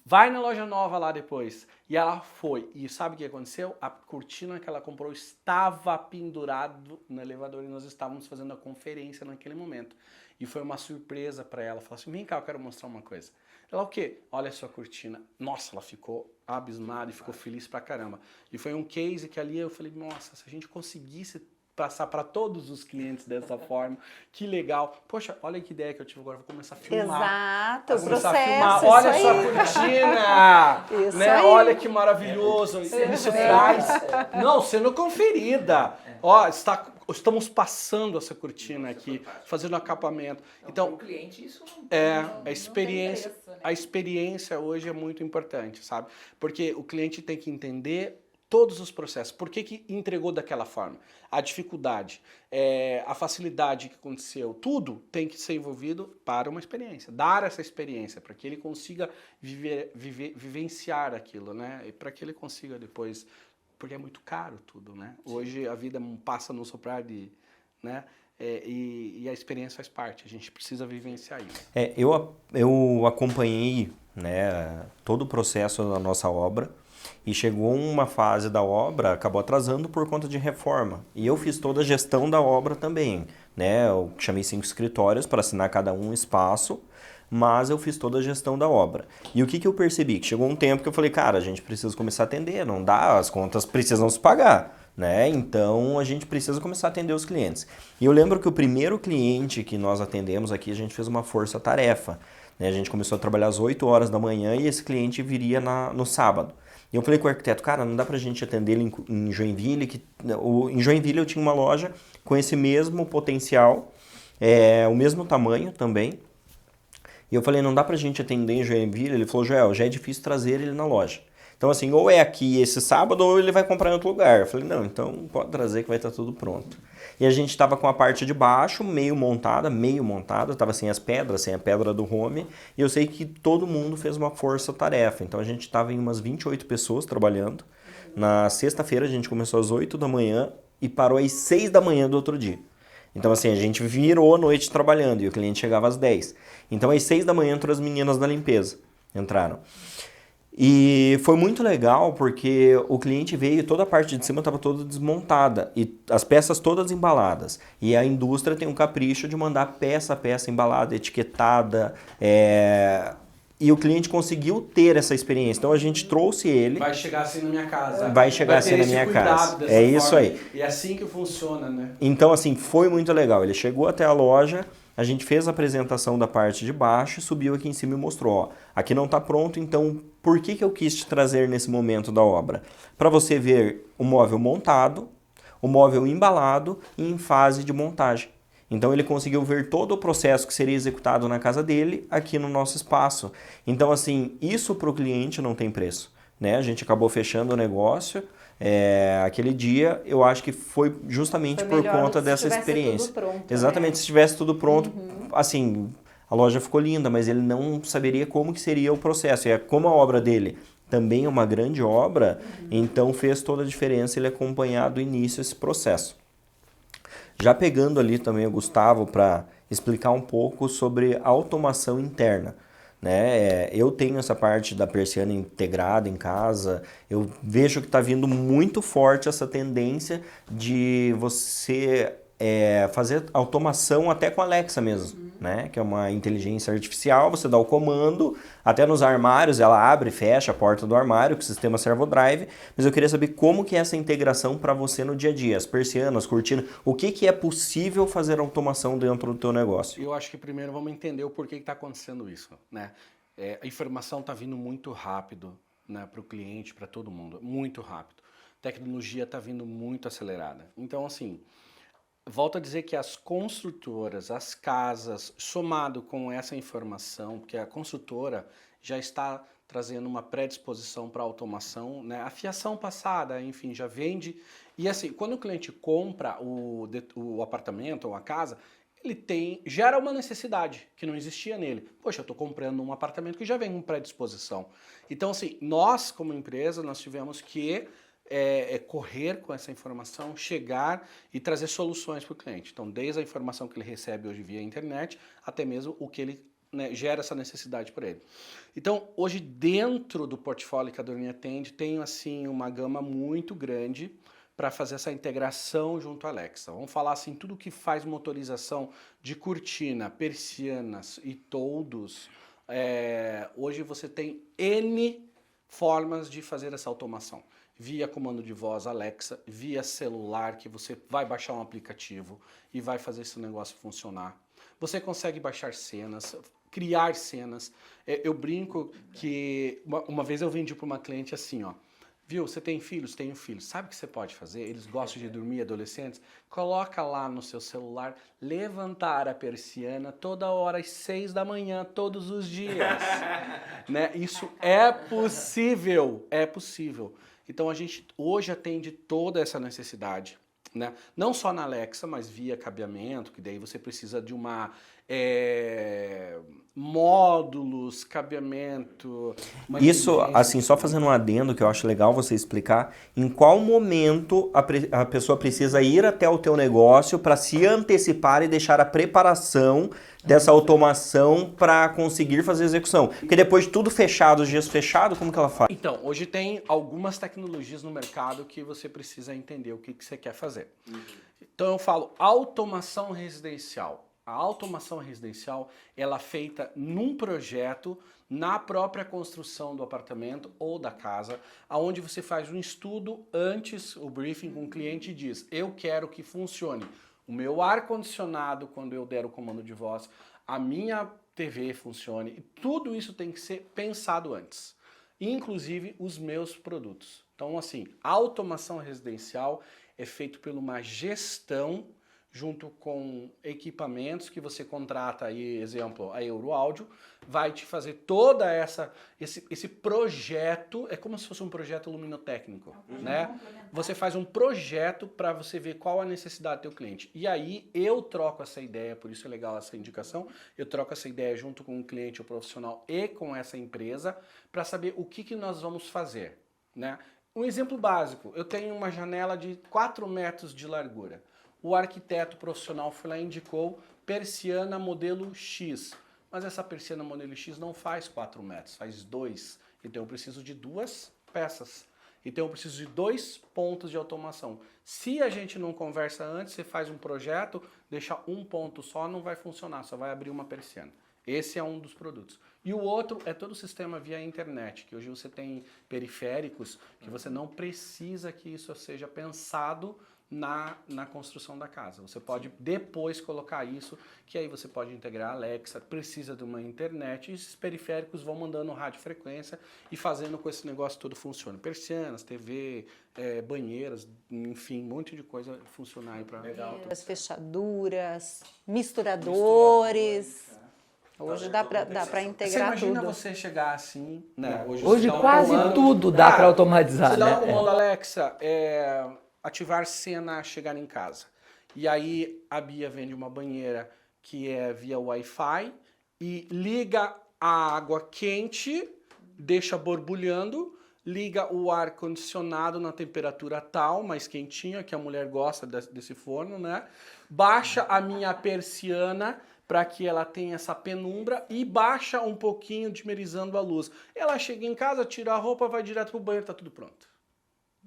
vai na loja nova lá depois. E ela foi. E sabe o que aconteceu? A cortina que ela comprou estava pendurado no elevador e nós estávamos fazendo a conferência naquele momento. E foi uma surpresa para ela. Falou assim, vem cá, eu quero mostrar uma coisa. Ela, o quê? Olha a sua cortina. Nossa, ela ficou abismada e ficou feliz pra caramba. E foi um case que ali eu falei, nossa, se a gente conseguisse passar para todos os clientes dessa forma, que legal. Poxa, olha que ideia que eu tive agora, vou começar a filmar. Exato, o processo. Olha a sua cortina, Isso né? aí. Olha que maravilhoso. Isso traz. Não, sendo conferida. Estamos passando essa cortina aqui, fazendo acabamento. Então, o cliente isso a experiência hoje é muito importante, sabe? Porque o cliente tem que entender todos os processos. Por que entregou daquela forma? A dificuldade, a facilidade que aconteceu, tudo tem que ser envolvido para uma experiência. Dar essa experiência para que ele consiga vivenciar aquilo, né? E para que ele consiga depois... Porque é muito caro tudo, né? Hoje a vida passa no soprar de... né? E a experiência faz parte. A gente precisa vivenciar isso. Eu acompanhei, né, todo o processo da nossa obra. E chegou uma fase da obra, acabou atrasando por conta de reforma. E eu fiz toda a gestão da obra também, né? Eu chamei 5 escritórios para assinar cada um espaço, mas eu fiz toda a gestão da obra. E o que eu percebi? Que chegou um tempo que eu falei, cara, a gente precisa começar a atender, não dá, as contas precisam se pagar, né? Então a gente precisa começar a atender os clientes. E eu lembro que o primeiro cliente que nós atendemos aqui, a gente fez uma força-tarefa. né? A gente começou a trabalhar às 8 horas da manhã e esse cliente viria no sábado. E eu falei com o arquiteto, cara, não dá pra gente atender ele em Joinville, em Joinville eu tinha uma loja com esse mesmo potencial, o mesmo tamanho também. E eu falei, não dá pra gente atender em Joinville? Ele falou, Joel, já é difícil trazer ele na loja. Então assim, ou é aqui esse sábado ou ele vai comprar em outro lugar. Eu falei, não, então pode trazer que vai estar tudo pronto. E a gente estava com a parte de baixo meio montada, estava sem as pedras, sem a pedra do home, e eu sei que todo mundo fez uma força-tarefa. Então a gente estava em umas 28 pessoas trabalhando. Na sexta-feira a gente começou às 8 da manhã e parou às 6 da manhã do outro dia. Então assim, a gente virou a noite trabalhando e o cliente chegava às 10. Então às 6 da manhã entrou as meninas da limpeza, entraram. E foi muito legal porque o cliente veio e toda a parte de cima estava toda desmontada e as peças todas embaladas. E a indústria tem um capricho de mandar peça a peça embalada, etiquetada. E o cliente conseguiu ter essa experiência. Então a gente trouxe ele. Vai chegar assim na minha casa. Vai chegar assim na minha casa. É isso aí. E é assim que funciona, né? Então assim, foi muito legal. Ele chegou até a loja. A gente fez a apresentação da parte de baixo, subiu aqui em cima e mostrou, ó, aqui não está pronto, então por que eu quis te trazer nesse momento da obra? Para você ver o móvel montado, o móvel embalado e em fase de montagem. Então ele conseguiu ver todo o processo que seria executado na casa dele aqui no nosso espaço. Então assim, isso para o cliente não tem preço, né? A gente acabou fechando o negócio. Aquele dia eu acho que foi justamente por conta dessa experiência. Tudo pronto, exatamente, né? Se tivesse tudo pronto, assim, a loja ficou linda, mas ele não saberia como que seria o processo. E como a obra dele também é uma grande obra, então fez toda a diferença ele acompanhar do início esse processo. Já pegando ali também o Gustavo para explicar um pouco sobre a automação interna. Né? Eu tenho essa parte da persiana integrada em casa, eu vejo que está vindo muito forte essa tendência de você fazer automação até com a Alexa mesmo, né? Que é uma inteligência artificial, você dá o comando, até nos armários ela abre e fecha a porta do armário com o sistema Servodrive, mas eu queria saber como que é essa integração para você no dia a dia, as persianas, cortinas, o que é possível fazer automação dentro do teu negócio? Eu acho que primeiro vamos entender o porquê que está acontecendo isso, né? A informação está vindo muito rápido, né, para o cliente, para todo mundo, muito rápido. A tecnologia está vindo muito acelerada. Então, assim, volto a dizer que as construtoras, as casas, somado com essa informação, porque a construtora já está trazendo uma predisposição para automação, né? A fiação passada, enfim, já vende. E assim, quando o cliente compra o apartamento ou a casa, ele gera uma necessidade que não existia nele. Poxa, eu estou comprando um apartamento que já vem com predisposição. Então, assim, nós como empresa, nós tivemos que correr com essa informação, chegar e trazer soluções para o cliente. Então, desde a informação que ele recebe hoje via internet, até mesmo o que ele, né, gera essa necessidade para ele. Então, hoje dentro do portfólio que a Dorninha atende, tem assim uma gama muito grande para fazer essa integração junto à Alexa. Vamos falar assim, tudo que faz motorização de cortina, persianas e toldos, hoje você tem N formas de fazer essa automação. Via comando de voz Alexa, via celular, que você vai baixar um aplicativo e vai fazer esse negócio funcionar. Você consegue baixar cenas, criar cenas. Eu brinco que uma vez eu vendi para uma cliente assim, ó. Viu, você tem filhos? Tenho filhos. Sabe o que você pode fazer? Eles gostam de dormir, adolescentes. Coloca lá no seu celular, levantar a persiana toda hora às 6 da manhã, todos os dias. Né? Isso é possível, é possível. Então a gente hoje atende toda essa necessidade, né? Não só na Alexa, mas via cabeamento, que daí você precisa de módulos, cabeamento... Isso, assim, só fazendo um adendo que eu acho legal você explicar, em qual momento a pessoa precisa ir até o teu negócio para se antecipar e deixar a preparação dessa automação para conseguir fazer a execução. Porque depois de tudo fechado, os dias fechados, como que ela faz? Então, hoje tem algumas tecnologias no mercado que você precisa entender o que você quer fazer. Então eu falo automação residencial. A automação residencial, ela é feita num projeto, na própria construção do apartamento ou da casa, onde você faz um estudo antes, o briefing com o cliente diz, eu quero que funcione o meu ar-condicionado quando eu der o comando de voz, a minha TV funcione. E tudo isso tem que ser pensado antes. Inclusive os meus produtos. Então, assim, a automação residencial é feito por uma gestão junto com equipamentos que você contrata aí, exemplo, a Euroáudio, vai te fazer toda esse projeto, é como se fosse um projeto luminotécnico, né? Você faz um projeto para você ver qual a necessidade do teu cliente. E aí eu troco essa ideia, por isso é legal essa indicação, eu troco essa ideia junto com o cliente, o profissional e com essa empresa para saber o que nós vamos fazer, né? Um exemplo básico, eu tenho uma janela de 4 metros de largura. O arquiteto profissional foi lá e indicou persiana modelo X. Mas essa persiana modelo X não faz 4 metros, faz 2. Então eu preciso de 2 peças. Então eu preciso de 2 pontos de automação. Se a gente não conversa antes, você faz um projeto, deixa um ponto só, não vai funcionar, só vai abrir uma persiana. Esse é um dos produtos. E o outro é todo o sistema via internet, que hoje você tem periféricos que você não precisa que isso seja pensado na construção da casa. Você pode depois colocar isso, que aí você pode integrar a Alexa, precisa de uma internet, e esses periféricos vão mandando radiofrequência e fazendo com que esse negócio todo funcione. Persianas, TV, banheiras, enfim, um monte de coisa funcionar aí para... As fechaduras, misturadores. Hoje dá para integrar você imagina tudo. você chegar assim, né? Hoje quase tudo dá para automatizar, você né? dá um comando, Alexa, ativar cena chegar em casa. E aí a Bia vende uma banheira que é via Wi-Fi e liga a água quente, deixa borbulhando, liga o ar condicionado na temperatura tal, mais quentinha, que a mulher gosta desse forno, né? Baixa a minha persiana para que ela tenha essa penumbra e baixa um pouquinho dimerizando a luz. Ela chega em casa, tira a roupa, vai direto pro banheiro, tá tudo pronto.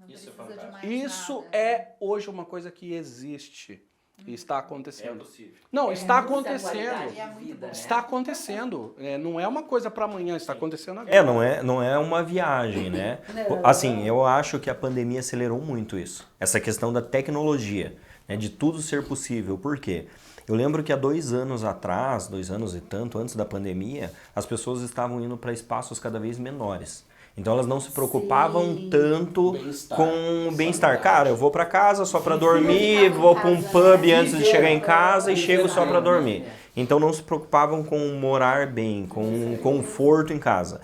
Isso é fantástico. Isso é hoje uma coisa que existe e está acontecendo. É possível. Não, está acontecendo. Vida, né? Está acontecendo. Não é uma coisa para amanhã, está acontecendo agora. Não é uma viagem, né? Assim, eu acho que a pandemia acelerou muito isso. Essa questão da tecnologia, né? De tudo ser possível. Por quê? Eu lembro que há 2 anos atrás, 2 anos e tanto antes da pandemia, as pessoas estavam indo para espaços cada vez menores. Então elas não se preocupavam tanto com o bem-estar. Cara, eu vou para casa só para dormir, vou para um pub antes de chegar em casa e chego só para dormir. Então não se preocupavam com morar bem, com conforto em casa.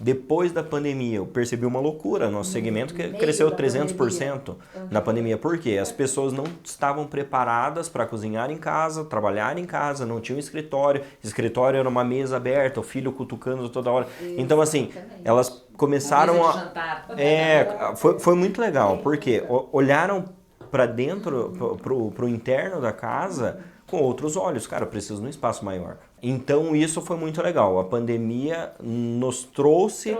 Depois da pandemia, eu percebi uma loucura. Nosso segmento cresceu 300% na pandemia. Por quê? As pessoas não estavam preparadas para cozinhar em casa, trabalhar em casa, não tinham escritório. Escritório era uma mesa aberta, o filho cutucando toda hora. Então, assim, elas começaram a... Foi muito legal, porque olharam para dentro, para o interno da casa com outros olhos. Cara, eu preciso de um espaço maior. Então isso foi muito legal. A pandemia nos trouxe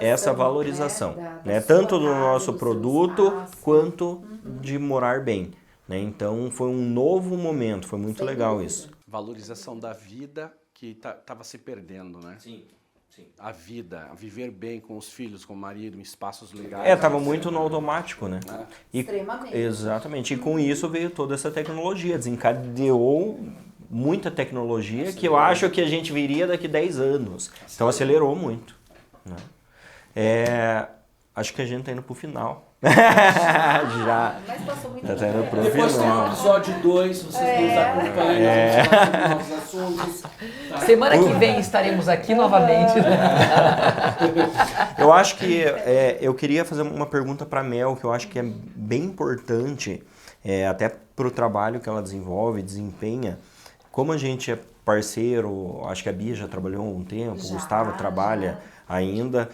essa valorização, né? Tanto do nosso produto quanto de morar bem, né? Então foi um novo momento, foi muito legal isso. Valorização da vida que estava se perdendo, né? Sim. A vida, a viver bem com os filhos, com o marido, em espaços legais. Estava muito no automático, né? Extremamente. Exatamente. E com isso veio toda essa tecnologia, desencadeou muita tecnologia que eu acho que a gente viria daqui 10 anos. Então acelerou muito, né? Acho que a gente está indo para o final. Já. Mas passou muito Tá indo pro Depois tem o final. episódio 2, vocês nos acompanham, vamos falar sobre novos assuntos. Tá? Semana que vem estaremos aqui novamente. Eu acho que eu queria fazer uma pergunta para a Mel, que eu acho que é bem importante, até para o trabalho que ela desenvolve, desempenha. Como a gente é parceiro, acho que a Bia já trabalhou há um tempo, o Gustavo trabalha ainda,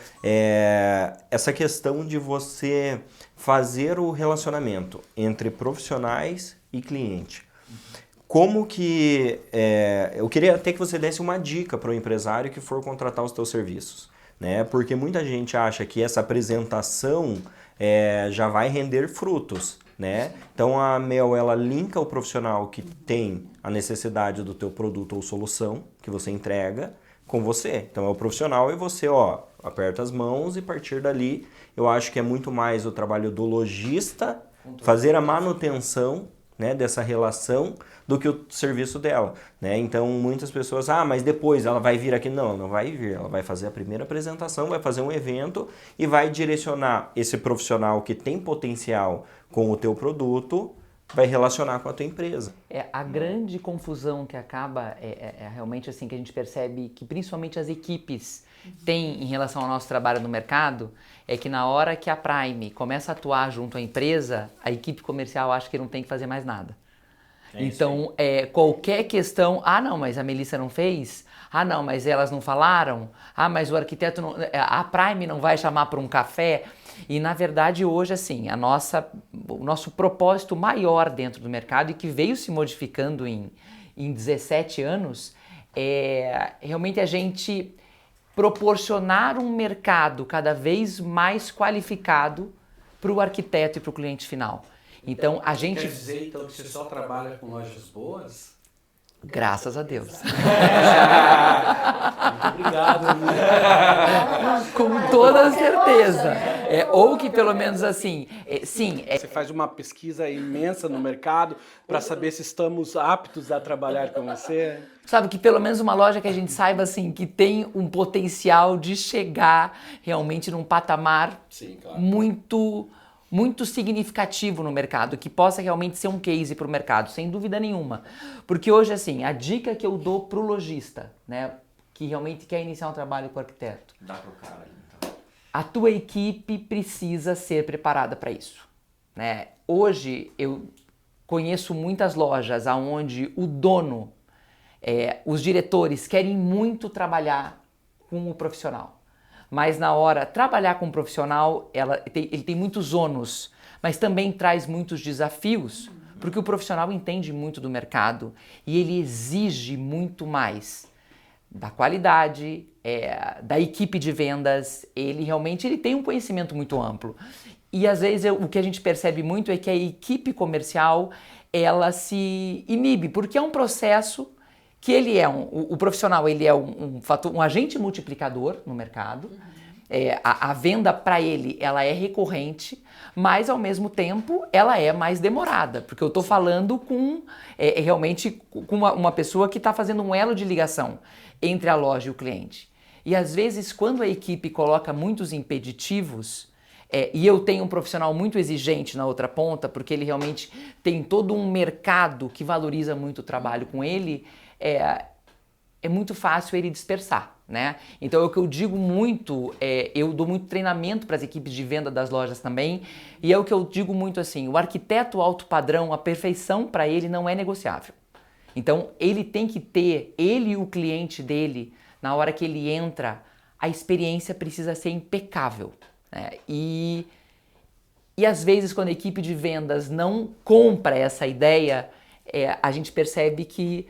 essa questão de você fazer o relacionamento entre profissionais e cliente. Como que... eu queria até que você desse uma dica para o empresário que for contratar os teus serviços, né? Porque muita gente acha que essa apresentação já vai render frutos, né? Então a Mel, ela linka o profissional que tem a necessidade do teu produto ou solução que você entrega com você. Então é o profissional e você, aperta as mãos e a partir dali eu acho que é muito mais o trabalho do lojista, fazer a manutenção, né, dessa relação do que o serviço dela, né? Então muitas pessoas, mas depois ela vai vir aqui. Não, ela não vai vir, ela vai fazer a primeira apresentação, vai fazer um evento e vai direcionar esse profissional que tem potencial com o teu produto, vai relacionar com a tua empresa. A grande confusão que acaba é realmente assim, que a gente percebe que principalmente as equipes têm em relação ao nosso trabalho no mercado, é que na hora que a Prime começa a atuar junto à empresa, a equipe comercial acha que não tem que fazer mais nada. Então, qualquer questão, não, mas a Melissa não fez, não, mas elas não falaram, mas o arquiteto não, a Prime não vai chamar para um café. E na verdade hoje assim, o nosso propósito maior dentro do mercado e que veio se modificando em 17 anos é realmente a gente proporcionar um mercado cada vez mais qualificado para o arquiteto e para o cliente final. Então a gente... Quer dizer então que você só trabalha com lojas boas? Graças a Deus. Muito obrigado. Com toda certeza. Ou que pelo menos assim, sim. Você faz uma pesquisa imensa no mercado para saber se estamos aptos a trabalhar com você? Sabe, que pelo menos uma loja que a gente saiba assim, que tem um potencial de chegar realmente num patamar Sim, claro. muito significativo no mercado, que possa realmente ser um case para o mercado, sem dúvida nenhuma. Porque hoje, assim, a dica que eu dou para o lojista, né, que realmente quer iniciar um trabalho com o arquiteto, Dá pro cara, então. a tua equipe precisa ser preparada para isso, né? Hoje, eu conheço muitas lojas onde o dono, os diretores querem muito trabalhar com o profissional. Mas na hora, trabalhar com um profissional, ele tem muitos ônus, mas também traz muitos desafios, porque o profissional entende muito do mercado e ele exige muito mais da qualidade, da equipe de vendas, ele realmente tem um conhecimento muito amplo. E às vezes o que a gente percebe muito é que a equipe comercial, ela se inibe, porque é um processo que ele o profissional ele é um agente multiplicador no mercado. A venda para ele ela é recorrente, mas ao mesmo tempo ela é mais demorada, porque eu estou falando com realmente com uma pessoa que está fazendo um elo de ligação entre a loja e o cliente. E às vezes quando a equipe coloca muitos impeditivos, e eu tenho um profissional muito exigente na outra ponta, porque ele realmente tem todo um mercado que valoriza muito o trabalho com ele, é muito fácil ele dispersar, né? Então é o que eu digo muito, eu dou muito treinamento para as equipes de venda das lojas também, e é o que eu digo muito assim, o arquiteto alto padrão, a perfeição para ele não é negociável. Então ele tem que ter, ele e o cliente dele, na hora que ele entra, a experiência precisa ser impecável, né? E às vezes quando a equipe de vendas não compra essa ideia, a gente percebe que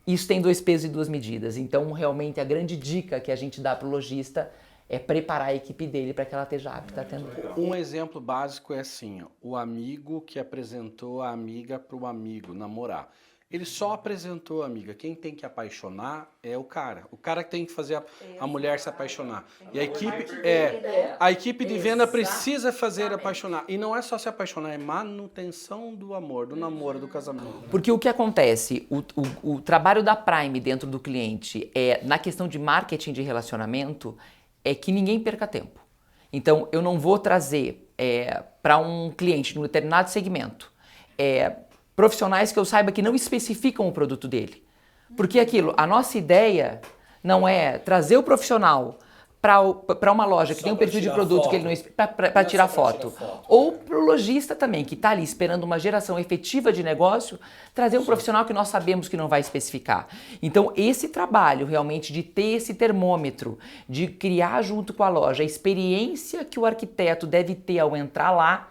isso tem 2 pesos e 2 medidas. Então, realmente, a grande dica que a gente dá para o lojista é preparar a equipe dele para que ela esteja apta a atender. Um exemplo básico é assim, o amigo que apresentou a amiga para o amigo namorar. Ele só apresentou a amiga. Quem tem que apaixonar é o cara. O cara que tem que fazer a mulher se apaixonar. E a equipe de venda precisa fazer apaixonar. E não é só se apaixonar, é manutenção do amor, do namoro, do casamento. Porque o que acontece, o trabalho da Prime dentro do cliente, na questão de marketing de relacionamento, é que ninguém perca tempo. Então, eu não vou trazer para um cliente num determinado segmento profissionais que eu saiba que não especificam o produto dele. Porque a nossa ideia não é trazer o profissional para uma loja que tem um perfil de produto foto. Que ele não para tirar foto. Ou para o lojista também, que está ali esperando uma geração efetiva de negócio, trazer um profissional que nós sabemos que não vai especificar. Então, esse trabalho realmente de ter esse termômetro, de criar junto com a loja a experiência que o arquiteto deve ter ao entrar lá,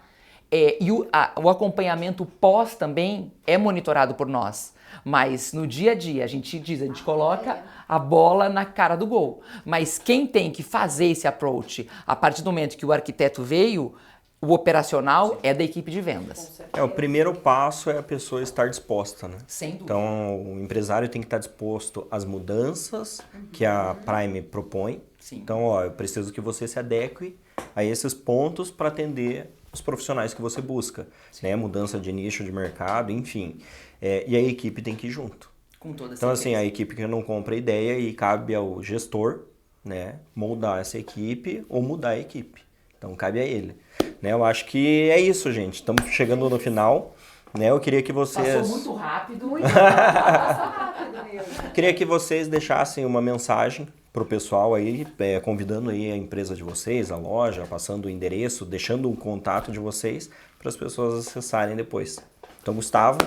e o acompanhamento pós também é monitorado por nós. Mas no dia a dia a gente coloca a bola na cara do gol. Mas quem tem que fazer esse approach a partir do momento que o arquiteto veio, o operacional é da equipe de vendas. O primeiro passo é a pessoa estar disposta, né? Sem dúvida. Então o empresário tem que estar disposto às mudanças que a Prime propõe. Sim. Então, eu preciso que você se adeque a esses pontos para atender os profissionais que você busca, né? Mudança de nicho de mercado, enfim. E a equipe tem que ir junto. Com toda Então, certeza. assim, a equipe que não compra ideia e cabe ao gestor, né, moldar essa equipe ou mudar a equipe. Então, cabe a ele. Né? Eu acho que é isso, gente. Estamos chegando no final. Né? Eu queria que vocês... Passou muito rápido. Muito rápido mesmo. Queria que vocês deixassem uma mensagem para o pessoal aí, convidando aí a empresa de vocês, a loja, passando o endereço, deixando o contato de vocês para as pessoas acessarem depois. Então, Gustavo.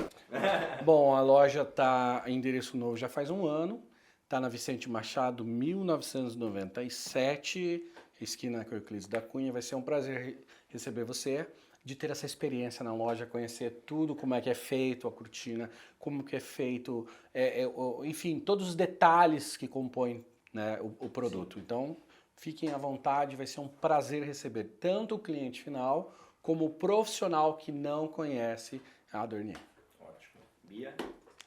Bom, a loja está em endereço novo já faz um ano. Está na Vicente Machado, 1997, esquina com Euclides da Cunha. Vai ser um prazer receber você, de ter essa experiência na loja, conhecer tudo, como é que é feito a cortina, como que é feito, enfim, todos os detalhes que compõem, né, o produto. Então, fiquem à vontade, vai ser um prazer receber tanto o cliente final como o profissional que não conhece a Dornier. Ótimo. Bia?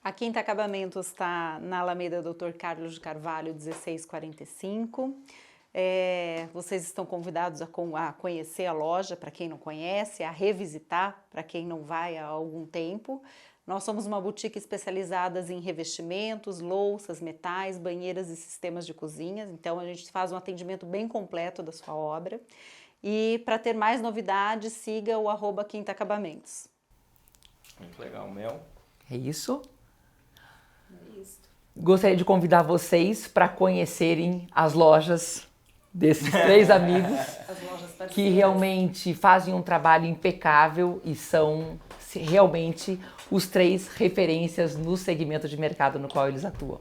A Quinta Acabamentos está na Alameda Dr. Carlos de Carvalho, 1645. Vocês estão convidados a conhecer a loja, para quem não conhece, a revisitar, para quem não vai há algum tempo. Nós somos uma boutique especializada em revestimentos, louças, metais, banheiras e sistemas de cozinha. Então, a gente faz um atendimento bem completo da sua obra. E para ter mais novidades, siga o @Quinta Acabamentos. Muito legal, Mel. É isso. Gostaria de convidar vocês para conhecerem as lojas desses três amigos As lojas que parceiras. realmente fazem um trabalho impecável e são realmente os três referências no segmento de mercado no qual eles atuam.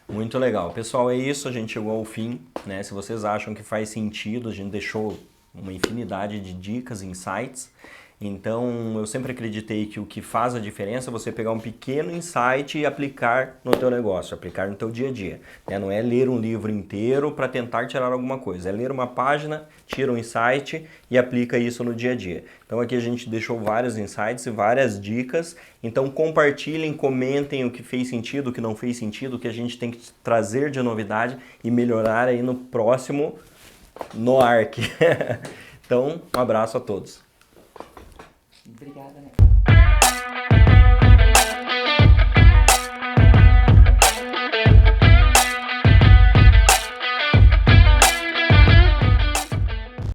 Muito legal. Pessoal, é isso. A gente chegou ao fim. Né? Se vocês acham que faz sentido, a gente deixou uma infinidade de dicas e insights. Então, eu sempre acreditei que o que faz a diferença é você pegar um pequeno insight e aplicar no teu negócio, aplicar no teu dia a dia. Né? Não é ler um livro inteiro para tentar tirar alguma coisa, é ler uma página, tira um insight e aplica isso no dia a dia. Então, aqui a gente deixou vários insights e várias dicas. Então, compartilhem, comentem o que fez sentido, o que não fez sentido, o que a gente tem que trazer de novidade e melhorar aí no próximo no ARC. Então, um abraço a todos. Obrigada, né?